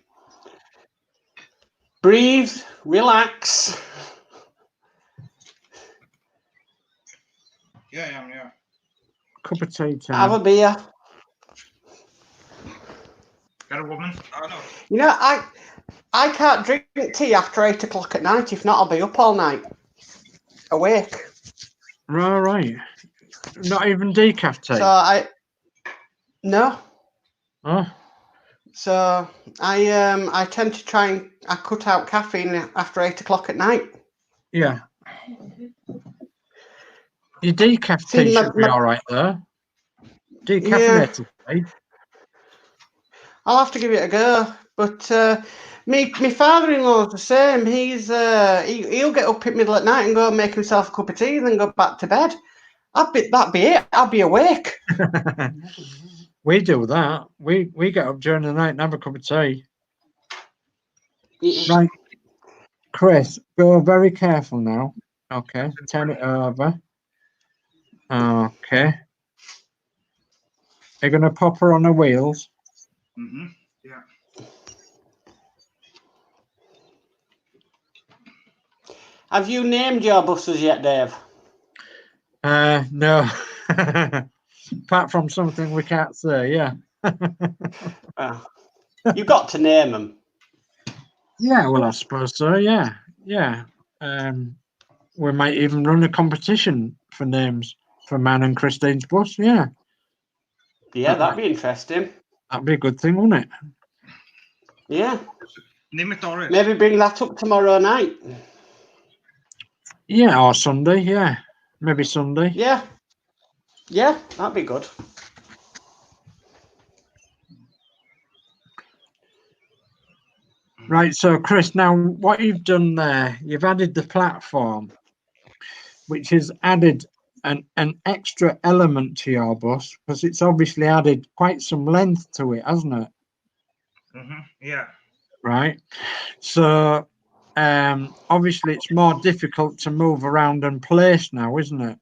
Breathe, relax. Yeah. Cup of tea time. Have a beer. Got a woman? Oh no. You know, I can't drink tea after 8 o'clock at night. If not, I'll be up all night, awake. Right. Not even decaf tea. So no. Oh. So I tend to try and I cut out caffeine after 8 o'clock at night. Yeah. Your decaf tea should be all right though. Decaffeinated tea. I'll have to give it a go. But my father-in-law's the same. He'll get up at middle at night and go and make himself a cup of tea and then go back to bed. That'd be it. I'll be awake. We do that. We get up during the night and have a cup of tea. Right. Chris, go very careful now. Okay. Turn it over. Okay. You're going to pop her on the wheels. Yeah. Have you named your buses yet, Dave? No. Apart from something we can't say, yeah. You've got to name them. Yeah, well, I suppose so, yeah. yeah, we might even run a competition for names for Man and Christine's bus. Yeah, Yeah, that'd be interesting. that'd be a good thing, wouldn't it? Yeah. Name it Doris. Maybe bring that up tomorrow night. Yeah, or Sunday. Yeah, maybe Sunday. Yeah. Yeah, that'd be good. Right, so Chris, now what you've done there, you've added the platform, which has added an extra element to your bus because it's obviously added quite some length to it, hasn't it? Yeah. Right. So obviously it's more difficult to move around and place now, isn't it?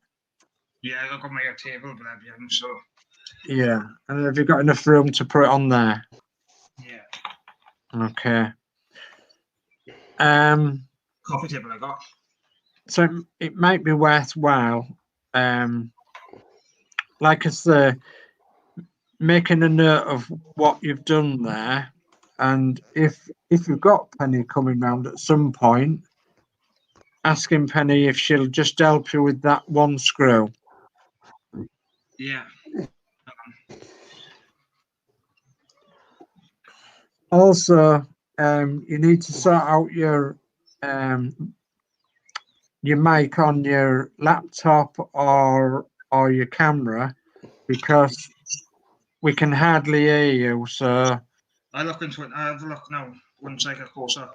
Yeah, I've got my table, but I've been so. Yeah. And have you got enough room to put it on there? Yeah. Okay. Coffee table I got. So it might be worthwhile, like I say, making a note of what you've done there, and if you've got Penny coming round at some point, asking Penny if she'll just help you with that one screw. Yeah. Also, you need to sort out your mic on your laptop or your camera because we can hardly hear you. So I look into it. I have a look now. Once I get closer.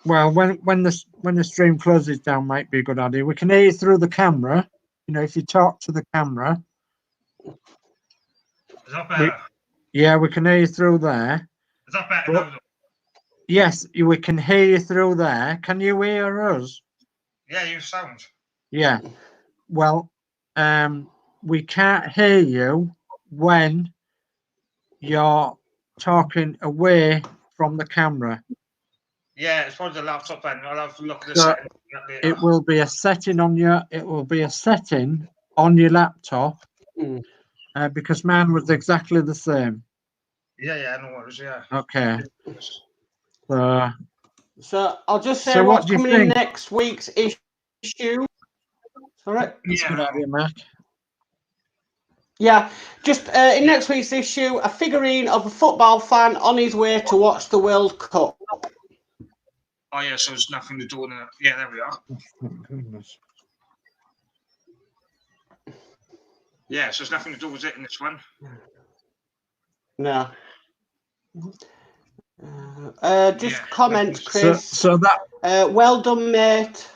well, when the stream closes down, might be a good idea. We can hear you through the camera. You know, if you talk to the camera. Is that better? Yeah, we can hear you through there. Is that better now? Yes, we can hear you through there. Can you hear us? Yeah, you sound. Yeah. Well, we can't hear you when you're talking away from the camera. Yeah, it's probably the laptop then. I'll have to look at the So settings later. it will be a setting on your laptop because mine was exactly the same. Yeah, I know what it is, yeah. Okay. So I'll just say So what what's do you coming in think? next week's issue. All right. That's a good idea, Mark. Yeah, just in next week's issue, a figurine of a football fan on his way to watch the World Cup. Oh yeah, so it's nothing to do with it. Yeah, there we are. Thank goodness. Yeah, so it's nothing to do with it in this one. No. Just comment, Chris. So that. Well done, mate.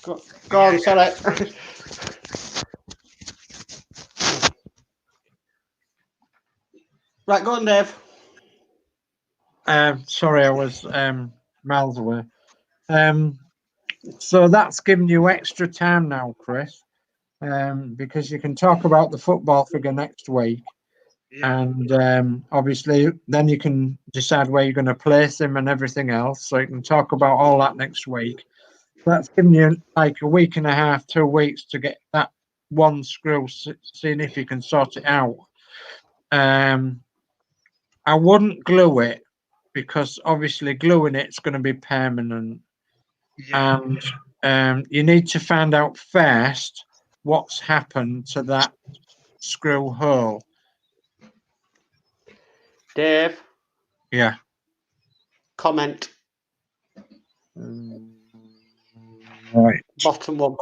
Go on, sorry. Right, go on, Dave. Sorry, I was miles away. So that's given you extra time now, Chris, because you can talk about the football figure next week. Yeah. And obviously then you can decide where you're going to place him and everything else. So you can talk about all that next week. That's given you like a week and a half, 2 weeks to get that one screw, seeing if you can sort it out. I wouldn't glue it because obviously gluing it's going to be permanent. Yeah. And you need to find out first what's happened to that screw hole. Dave. Yeah. Comment. Right. Bottom one.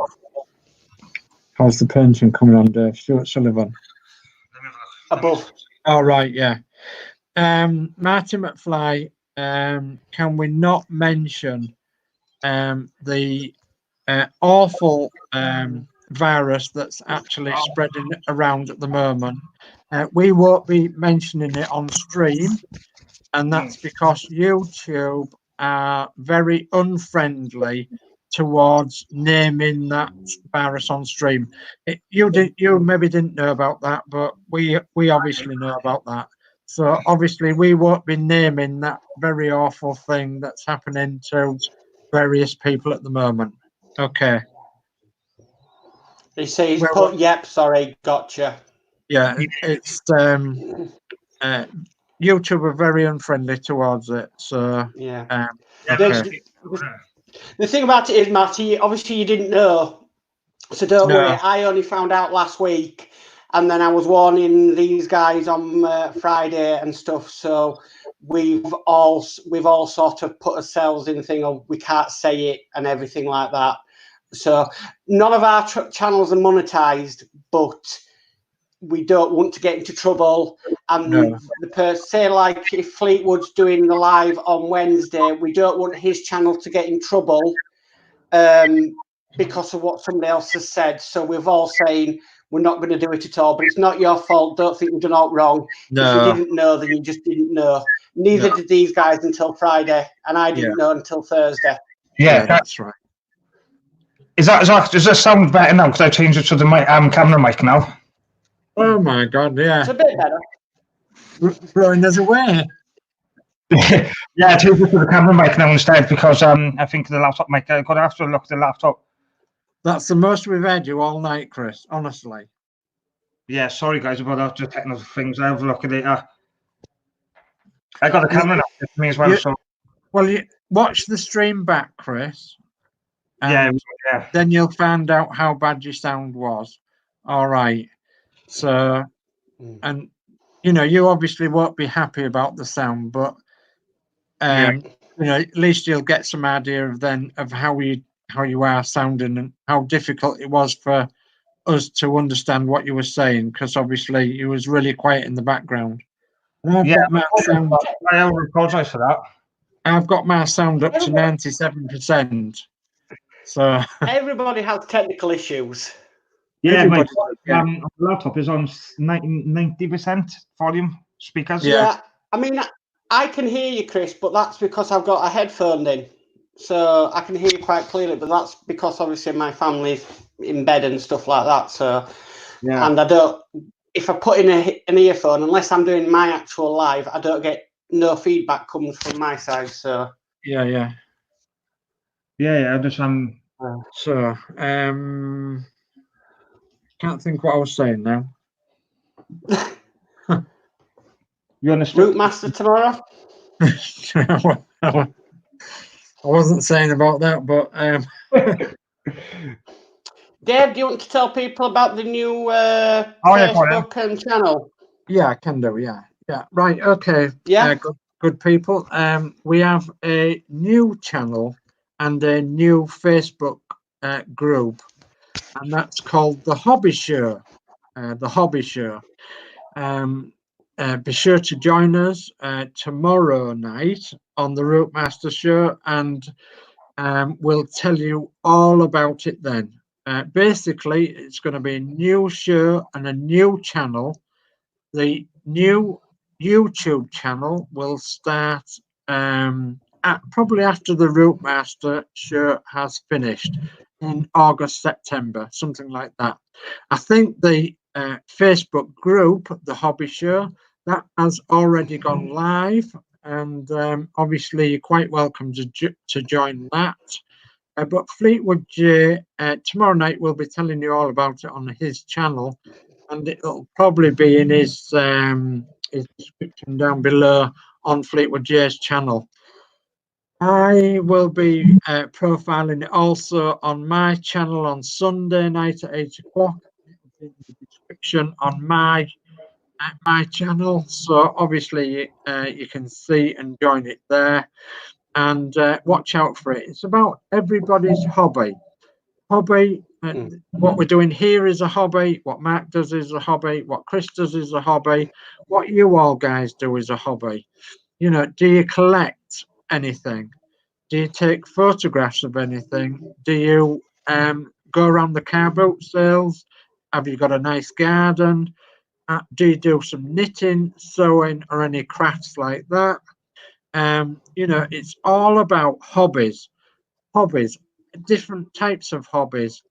How's the pension coming on, Dave? Stuart Sullivan. Above. All right, yeah. Martin McFly, can we not mention the awful virus that's actually spreading around at the moment? We won't be mentioning it on stream, and that's because YouTube are very unfriendly towards naming that virus on stream. You maybe didn't know about that, but we obviously know about that. So obviously we won't be naming that very awful thing that's happening to various people at the moment. Okay. He's put, yep, sorry, gotcha. Yeah, it's YouTube are very unfriendly towards it. So Yeah. okay. The thing about it is, Matty, obviously you didn't know, so don't worry. No. I only found out last week, and then I was warning these guys on Friday and stuff. So we've all sort of put ourselves in the thing of we can't say it and everything like that. So none of our channels are monetized, but we don't want to get into trouble. And No. say like if Fleetwood's doing the live on Wednesday, we don't want his channel to get in trouble because of what somebody else has said. So we've all saying we're not going to do it at all. But it's not your fault. Don't think you've done all wrong. No. If you didn't know, then you just didn't know. Neither did these guys until Friday, and I didn't know until Thursday. Yeah, that's right. Does that sound better now? Because I changed it to the camera mic now. Oh my God! Yeah, it's a bit better. Throwing us away. Yeah, I changed it to the camera mic now instead because I think the laptop mic. I've got to have to look at the laptop. That's the most we've had you all night, Chris. Honestly. Yeah, sorry guys about that. Just technical things. I have a look at it. I got the camera now with me as well. Well, you watch the stream back, Chris. Yeah. Then you'll find out how bad your sound was. All right. So, and you know, you obviously won't be happy about the sound, but you know, at least you'll get some idea of how you are sounding and how difficult it was for us to understand what you were saying, because obviously you was really quiet in the background. And I've got my sound. I apologise for that. I've got my sound up to 97%. So everybody has technical issues. Yeah, my laptop is on 90% volume speakers. Yeah, I mean, I can hear you, Chris, but that's because I've got a headphone in, so I can hear you quite clearly. But that's because obviously my family's in bed and stuff like that. So, and I don't. If I put in an earphone, unless I'm doing my actual live, I don't get no feedback comes from my side. So yeah. I understand. So can't think what I was saying now. You understood? Routemaster tomorrow? I wasn't saying about that, but Dave, do you want to tell people about the new Facebook and channel? Yeah, I can do. Yeah. Right. Okay. Yeah. Good people. We have a new channel and a new Facebook group, and that's called The Hobby Show. The Hobby Show. Be sure to join us tomorrow night on the Routemaster Show, and we'll tell you all about it then. Basically, it's going to be a new show and a new channel. The new YouTube channel will start probably after the Routemaster Show has finished in August, September, something like that. I think the Facebook group, The Hobby Show, that has already gone live, and obviously you're quite welcome to join that. But Fleetwood J, tomorrow night we'll be telling you all about it on his channel, and it'll probably be in his description down below on Fleetwood J's channel. I will be profiling it also on my channel on Sunday night at 8 o'clock. In the description on my channel, so obviously you can see and join it there, and watch out for it. It's about everybody's hobby. What we're doing here is a hobby. What Mark does is a hobby. What Chris does is a hobby. What you all guys do is a hobby. You know, do you collect anything? Do you take photographs of anything? Do you go around the car boot sales? Have you got a nice garden? Do you do some knitting, sewing, or any crafts like that? You know, it's all about hobbies, different types of hobbies.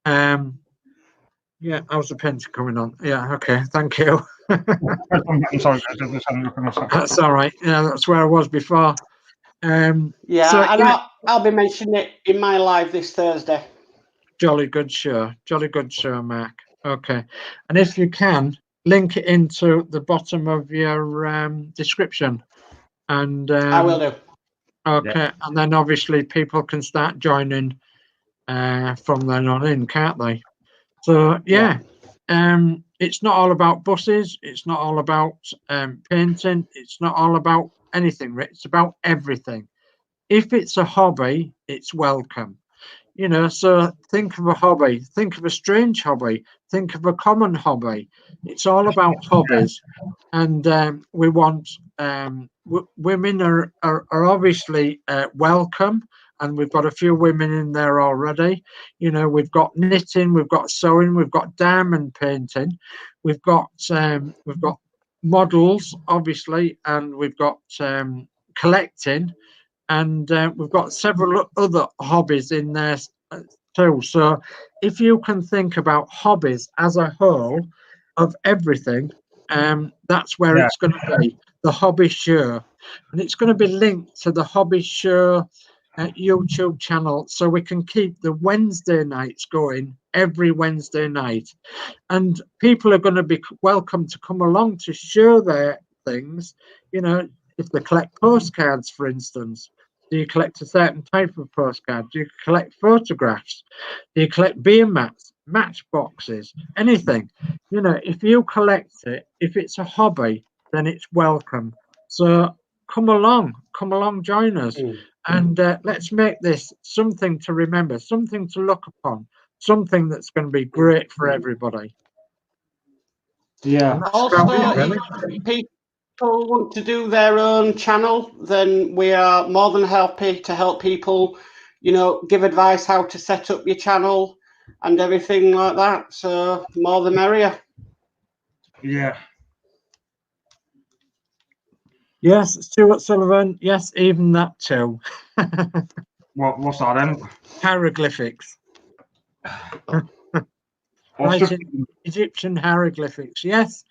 Yeah, how's the painting coming on? Yeah, okay, thank you. That's all right. Yeah, that's where I was before. I'll be mentioning it in my live this Thursday. Jolly good show, Mark. Okay, and if you can, link it into the bottom of your description, and I will do. okay, and then obviously people can start joining from then on in, can't they? So yeah, it's not all about buses. It's not all about painting. It's not all about anything. It's about everything. If it's a hobby, it's welcome. You know, so think of a hobby, think of a strange hobby, think of a common hobby. It's all about hobbies, and we want women are obviously welcome, and we've got a few women in there already. You know, we've got knitting, we've got sewing, we've got diamond painting, we've got models, obviously, and we've got collecting, and we've got several other hobbies in there too. So if you can think about hobbies as a whole of everything, that's where it's going to be, the hobby show, and it's going to be linked to the hobby show YouTube channel, so we can keep the Wednesday nights going every Wednesday night, and people are going to be welcome to come along to show their things. You know, if they collect postcards, for instance, do you collect a certain type of postcard? Do you collect photographs? Do you collect beer mats, matchboxes, anything? You know, if you collect it, if it's a hobby, then it's welcome. So come along, join us, and let's make this something to remember, something to look upon, something that's going to be great for everybody. Yeah. Also, if people want to do their own channel, then we are more than happy to help people, you know, give advice how to set up your channel and everything like that. So more the merrier. Yeah. Yes, Stuart Sullivan. Yes, even that too. What's that then? Hieroglyphics. Writing Egyptian hieroglyphics. Yes.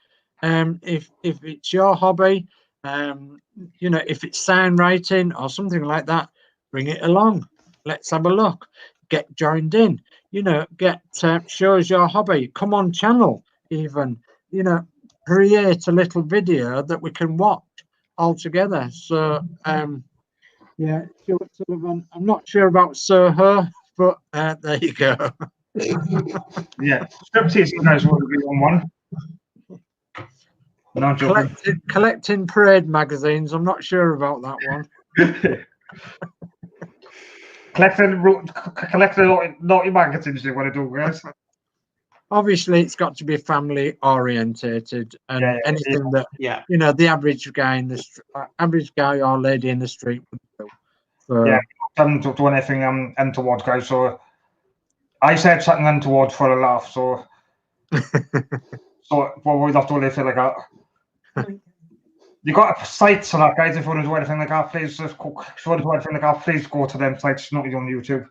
If it's your hobby, you know, if it's sign writing or something like that, bring it along. Let's have a look. Get joined in. You know, get show us your hobby. Come on channel even. You know, create a little video that we can watch all together. So yeah, Stuart Sullivan. I'm not sure about Soho, but there you go. Yeah, striptease guys will be on one. No joking. Collecting parade magazines. I'm not sure about that one. collecting naughty magazines. You want to do, guys? Obviously, it's got to be family orientated, and anything that you know the average guy in the average guy or lady in the street would do. So yeah, I'm not do anything I'm untoward, guys. So I said something untoward for a laugh. So well, we'll have to leave it like that. You got sites for that, guys. If you want to do anything like that, please just go. If you want to do anything like that, please go to them sites, not on YouTube.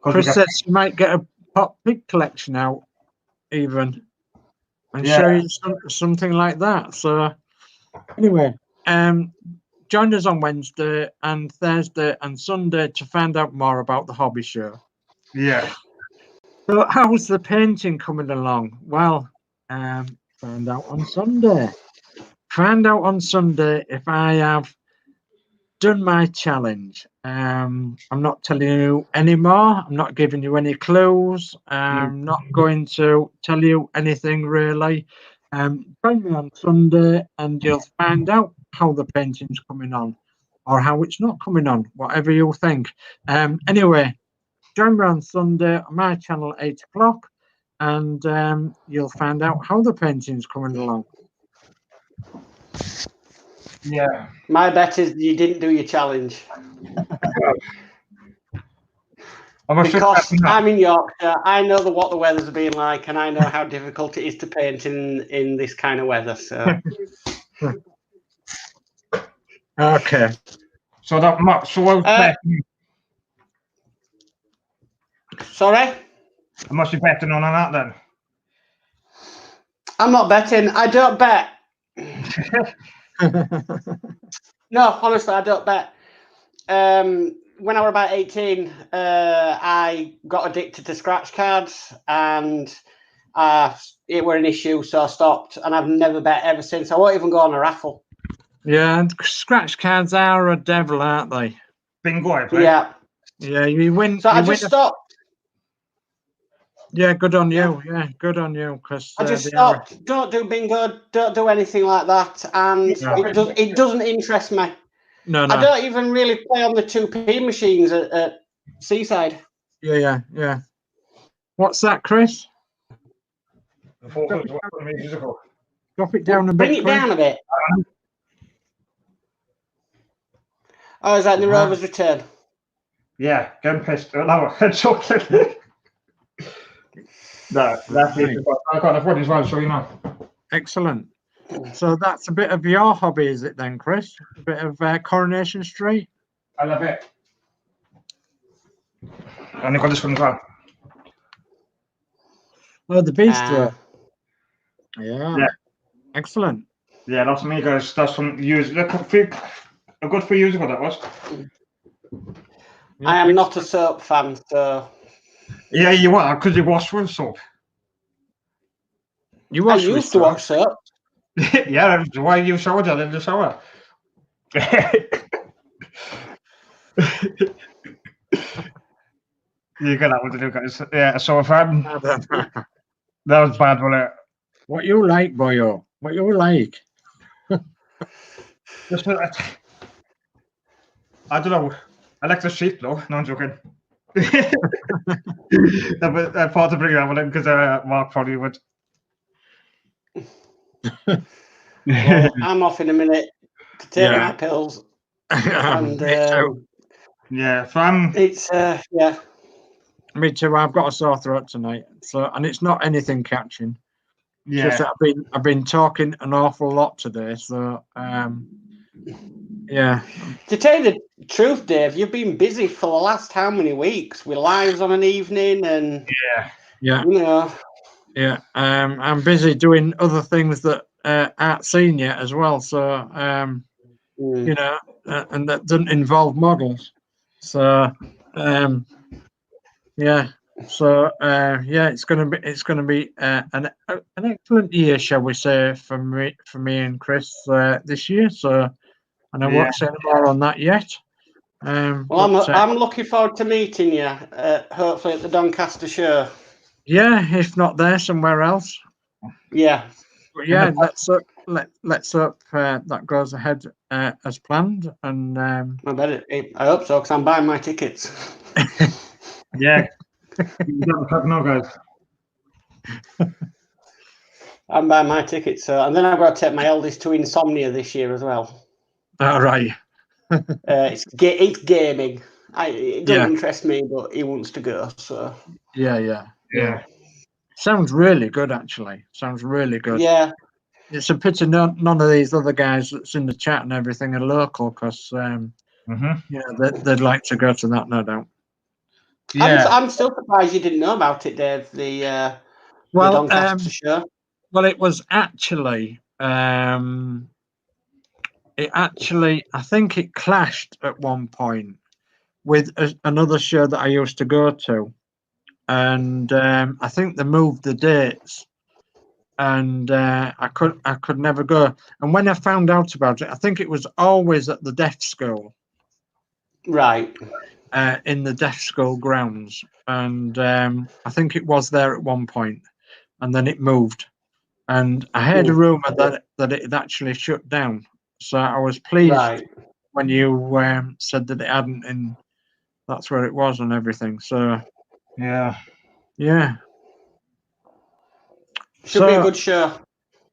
Chris says you might get a pop pig collection out, even, and show you something like that. So anyway, join us on Wednesday and Thursday and Sunday to find out more about the hobby show. Yeah. So how's the painting coming along? Well, find out on Sunday. Find out on Sunday if I have done my challenge. I'm not telling you anymore. I'm not giving you any clues. I'm not going to tell you anything really. Join me on Sunday and you'll find out how the painting's coming on or how it's not coming on, whatever you think. Anyway, join me on Sunday on my channel at 8 o'clock and you'll find out how the painting's coming along. Yeah. My bet is you didn't do your challenge. Because I'm in Yorkshire, I know what the weather's been like, and I know how difficult it is to paint in this kind of weather. So, okay. So that sorry, I must be betting on that then. I'm not betting. I don't bet. No, honestly, I don't bet. When I was about 18, I got addicted to scratch cards, and it were an issue, so I stopped, and I've never bet ever since. I won't even go on a raffle. Yeah, and scratch cards are a devil, aren't they? Bingo, I play. Yeah. Yeah, you win. So you I win just stopped. Yeah, good on you. Yeah, good on you. Because I just stopped. Don't do bingo. Don't do anything like that. And it doesn't interest me. No. I don't even really play on the 2p machines at Seaside. Yeah. What's that, Chris? Drop it down a bit. Bring it Chris. down a bit. Oh, is that the Rover's return? Yeah, getting pissed. No, chocolate. No, that's Right. it. I got enough as well, so you know. Excellent. So that's a bit of your hobby, is it then, Chris? A bit of Coronation Street? I love it. And I got this one as well. Oh, the bistro. Yeah. Excellent. Yeah, that's me, guys. That's from years. A good 3 years ago, that was. Yeah, I am not a soap fan, so. Yeah, you are, because you wash with soap. You wash I used to watch soap. Yeah, that's why you shower gel in the shower. You got that one to do, guys. Yeah, so if I'm. That was bad, wasn't it? What you like, boyo? What you like? Just, I don't know. I like the sheep, though. No, I'm joking. I thought to bring that one in because Mark probably would. Well, I'm off in a minute to take my pills. And yeah, so I'm. It's yeah. Me too. I've got a sore throat tonight, so and it's not anything catching. Yeah, just I've been talking an awful lot today, so yeah. To tell you the truth, Dave, you've been busy for the last how many weeks with lives on an evening and yeah. You know. Yeah, I'm busy doing other things that aren't seen yet as well. So you know, and that doesn't involve models. So yeah. So yeah, it's going to be an excellent year, shall we say, for me and Chris this year. So, and I won't say any more on that yet. Well, I'm looking forward to meeting you. Hopefully at the Doncaster show. Yeah, if not there, somewhere else. Yeah. But yeah, let's hope that goes ahead as planned. And I hope so, because I'm buying my tickets. Yeah. You got the plug now, guys. I'm buying my tickets, so and then I've got to take my eldest to Insomnia this year as well. All right. It's gaming. It doesn't interest me, but he wants to go. So yeah. Sounds really good, actually. Sounds really good. Yeah. It's a pity none of these other guys that's in the chat and everything are local, because they'd like to go to that, no doubt. Yeah. I'm still surprised you didn't know about it, Dave. The Doncaster show. Well, it was actually I think it clashed at one point with another show that I used to go to, and I think they moved the dates, and I could never go. And when I found out about it, I think it was always at the deaf school, right? In the deaf school grounds, and I think it was there at one point, and then it moved. And I heard a rumor that it had actually shut down. So I was pleased when you said that it hadn't, and that's where it was and everything. So yeah. Should be a good show.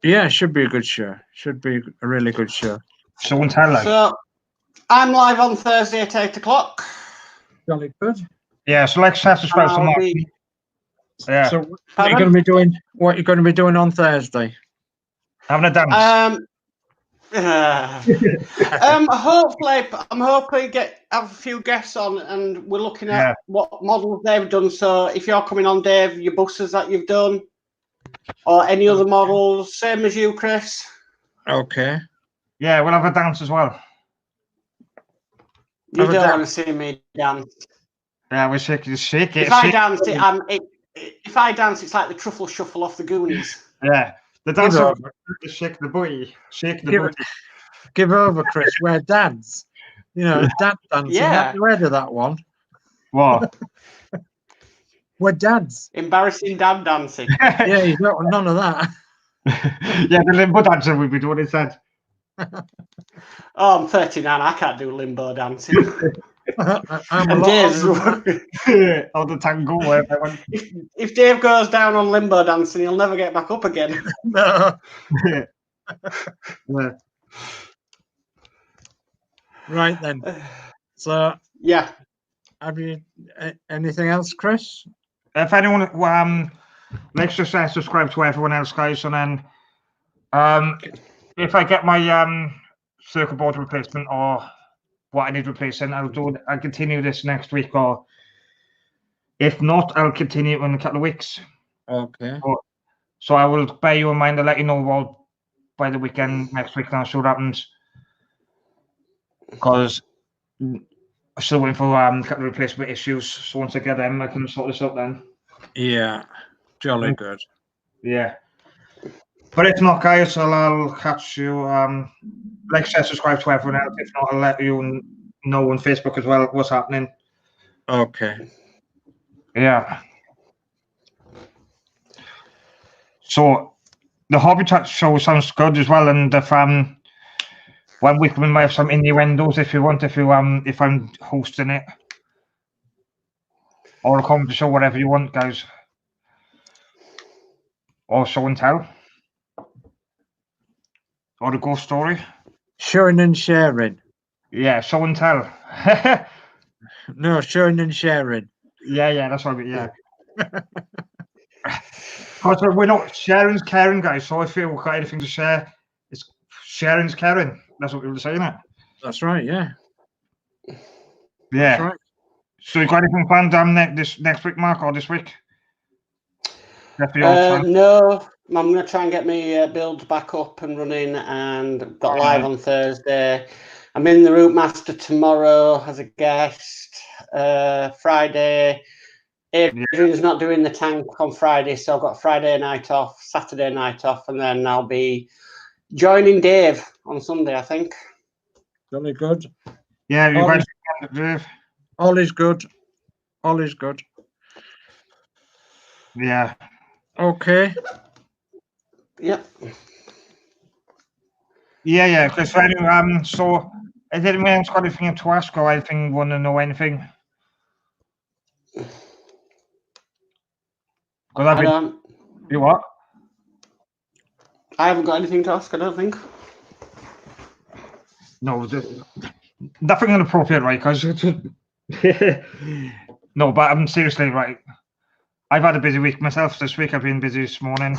Yeah, should be a good show. Should be a really good show. So I'm live on Thursday at 8 o'clock. Jolly good. Yeah, so let's have to spell some more. Yeah. So what are you going to be doing? What are you going to be doing on Thursday? Having a dance. Hopefully, I'm hoping have a few guests on, and we're looking at what models they've done. So if you're coming on, Dave, your buses that you've done, or any other models, same as you, Chris. Okay. Yeah, we'll have a dance as well. You don't want to see me dance. Yeah, we'll shake it. If I dance, if I dance, it's like the truffle shuffle off the Goonies. Yeah. The Give dancer, over, shake the booty, shake the give, booty. give over, Chris. We're dads. You know, dad dancing. Yeah. Have you heard of that one? What? We're dads. Embarrassing dad dancing. Yeah, you don't want none of that. Yeah, the limbo dancer would be doing it said. Oh, I'm 39. I can't do limbo dancing. I'm a And lot Dave's, older than that. Or the tango, wherever I went. if Dave goes down on limbo dancing, he'll never get back up again. No. Yeah. Right then. So, Yeah. have you anything else, Chris? If anyone likes to subscribe to everyone else, guys, and then if I get my circuit board replacement or what I need replacing, I'll continue this next week, or if not, I'll continue in a couple of weeks. Okay. So I will bear you in mind to let you know all by the weekend next week, and I'll see what happens. Because I'm still waiting for a couple of replacement issues. So once I get them, I can sort this out then. Yeah. Jolly good. Yeah. But if not, guys, I'll catch you. Like, share, subscribe to everyone else. If not, I'll let you know on Facebook as well what's happening. Okay. Yeah. So the Hobby Chat show sounds good as well, and if 1 week we might have some innuendos if you want, if I'm hosting it, or a comedy show, whatever you want, guys, or show and tell, or a ghost story. Showing and sharing. Yeah, show and tell. No, showing and sharing. Yeah, that's what I mean. Yeah. Because we're not sharing's caring, guys. So if you've got anything to share, it's sharing's caring. That's what we were saying. It. That's right. Yeah. Yeah. That's right. So you got anything planned this next week, Mark, or this week? No, I'm going to try and get my build back up and running, and got live on Thursday. I'm in the Routemaster tomorrow as a guest. Friday, Adrian's not doing the tank on Friday, so I've got Friday night off, Saturday night off, and then I'll be joining Dave on Sunday, I think. Jolly good. Yeah, you guys, Dave. All is good. All is good. Yeah. Okay. Yep. Yeah. Because so has anyone else got anything to ask or anything? Want to know anything? Because you what? I haven't got anything to ask. I don't think. No, nothing inappropriate, right? Because no, but I'm seriously right. I've had a busy week myself this week. I've been busy this morning.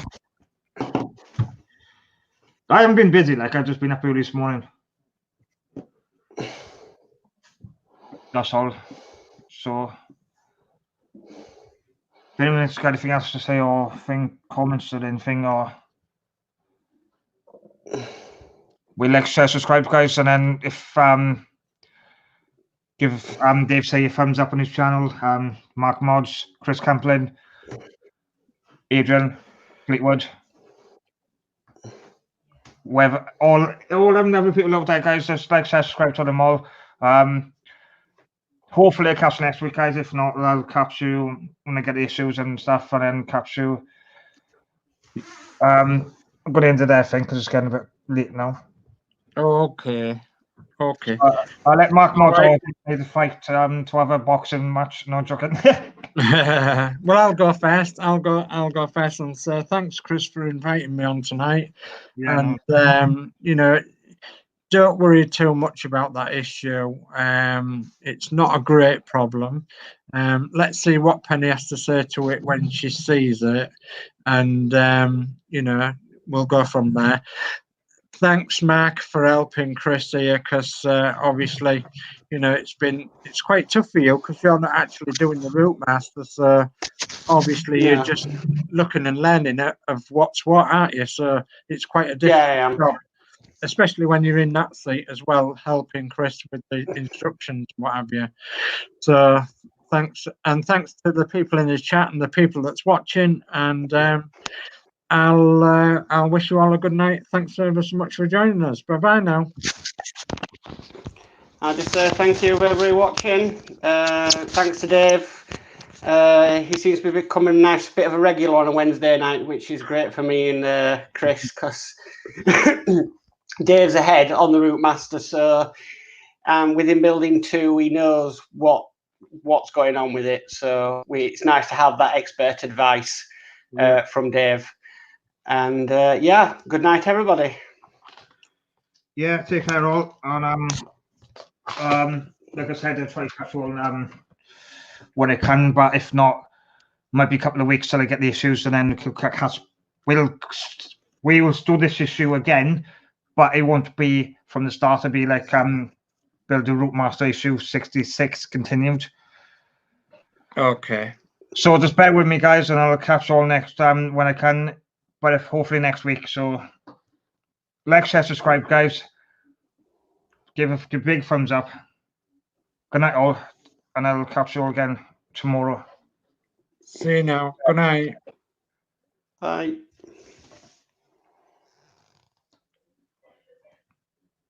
I haven't been busy, like I've just been up early this morning. That's all. So, if anyone's got anything else to say or comments or anything, or we like, share, subscribe, guys, and then if give Dave say a thumbs up on his channel. Mark Mods, Chris Camplin, Adrian Fleetwood. Whether all them other people out there, guys, just like, share, subscribe to them all. Hopefully I'll catch you next week, guys. If not, I'll catch you when I get the issues and stuff, and then catch you. I'm going to end it there, I think, because it's getting a bit late now. Okay. I'll let Mark know Right. to fight to have a boxing match. No joking. Well, I'll go first. I'll go first and say thanks, Chris, for inviting me on tonight. Yeah, And don't worry too much about that issue. It's not a great problem. Let's see what Penny has to say to it when she sees it, and we'll go from there. Thanks, Mark, for helping Chris here, because obviously, it's quite tough for you because you're not actually doing the Routemaster. So obviously, you're just looking and learning of what's what, aren't you? So it's quite a difficult job, especially when you're in that seat as well, helping Chris with the instructions, what have you. So thanks to the people in the chat and the people that's watching. And I'll wish you all a good night. Thanks ever so much for joining us. Bye bye now. I'll just say thank you for everybody watching. Thanks to Dave. He seems to be becoming a nice bit of a regular on a Wednesday night, which is great for me and Chris, because Dave's ahead on the routemaster. So within building 2, he knows what's going on with it. So it's nice to have that expert advice from Dave. And yeah, good night, everybody. Yeah, take care all. And like I said, I'll try to catch all when I can, but if not, might be a couple of weeks till I get the issues, and then we will do this issue again, but it won't be from the start. It'll be like build a routemaster issue 66 continued. Okay. So just bear with me, guys, and I'll catch all next when I can, but if hopefully next week. So like, share, subscribe, guys. Give a big thumbs up. Good night all, and I'll catch you all again tomorrow. See you now. Good night. Bye.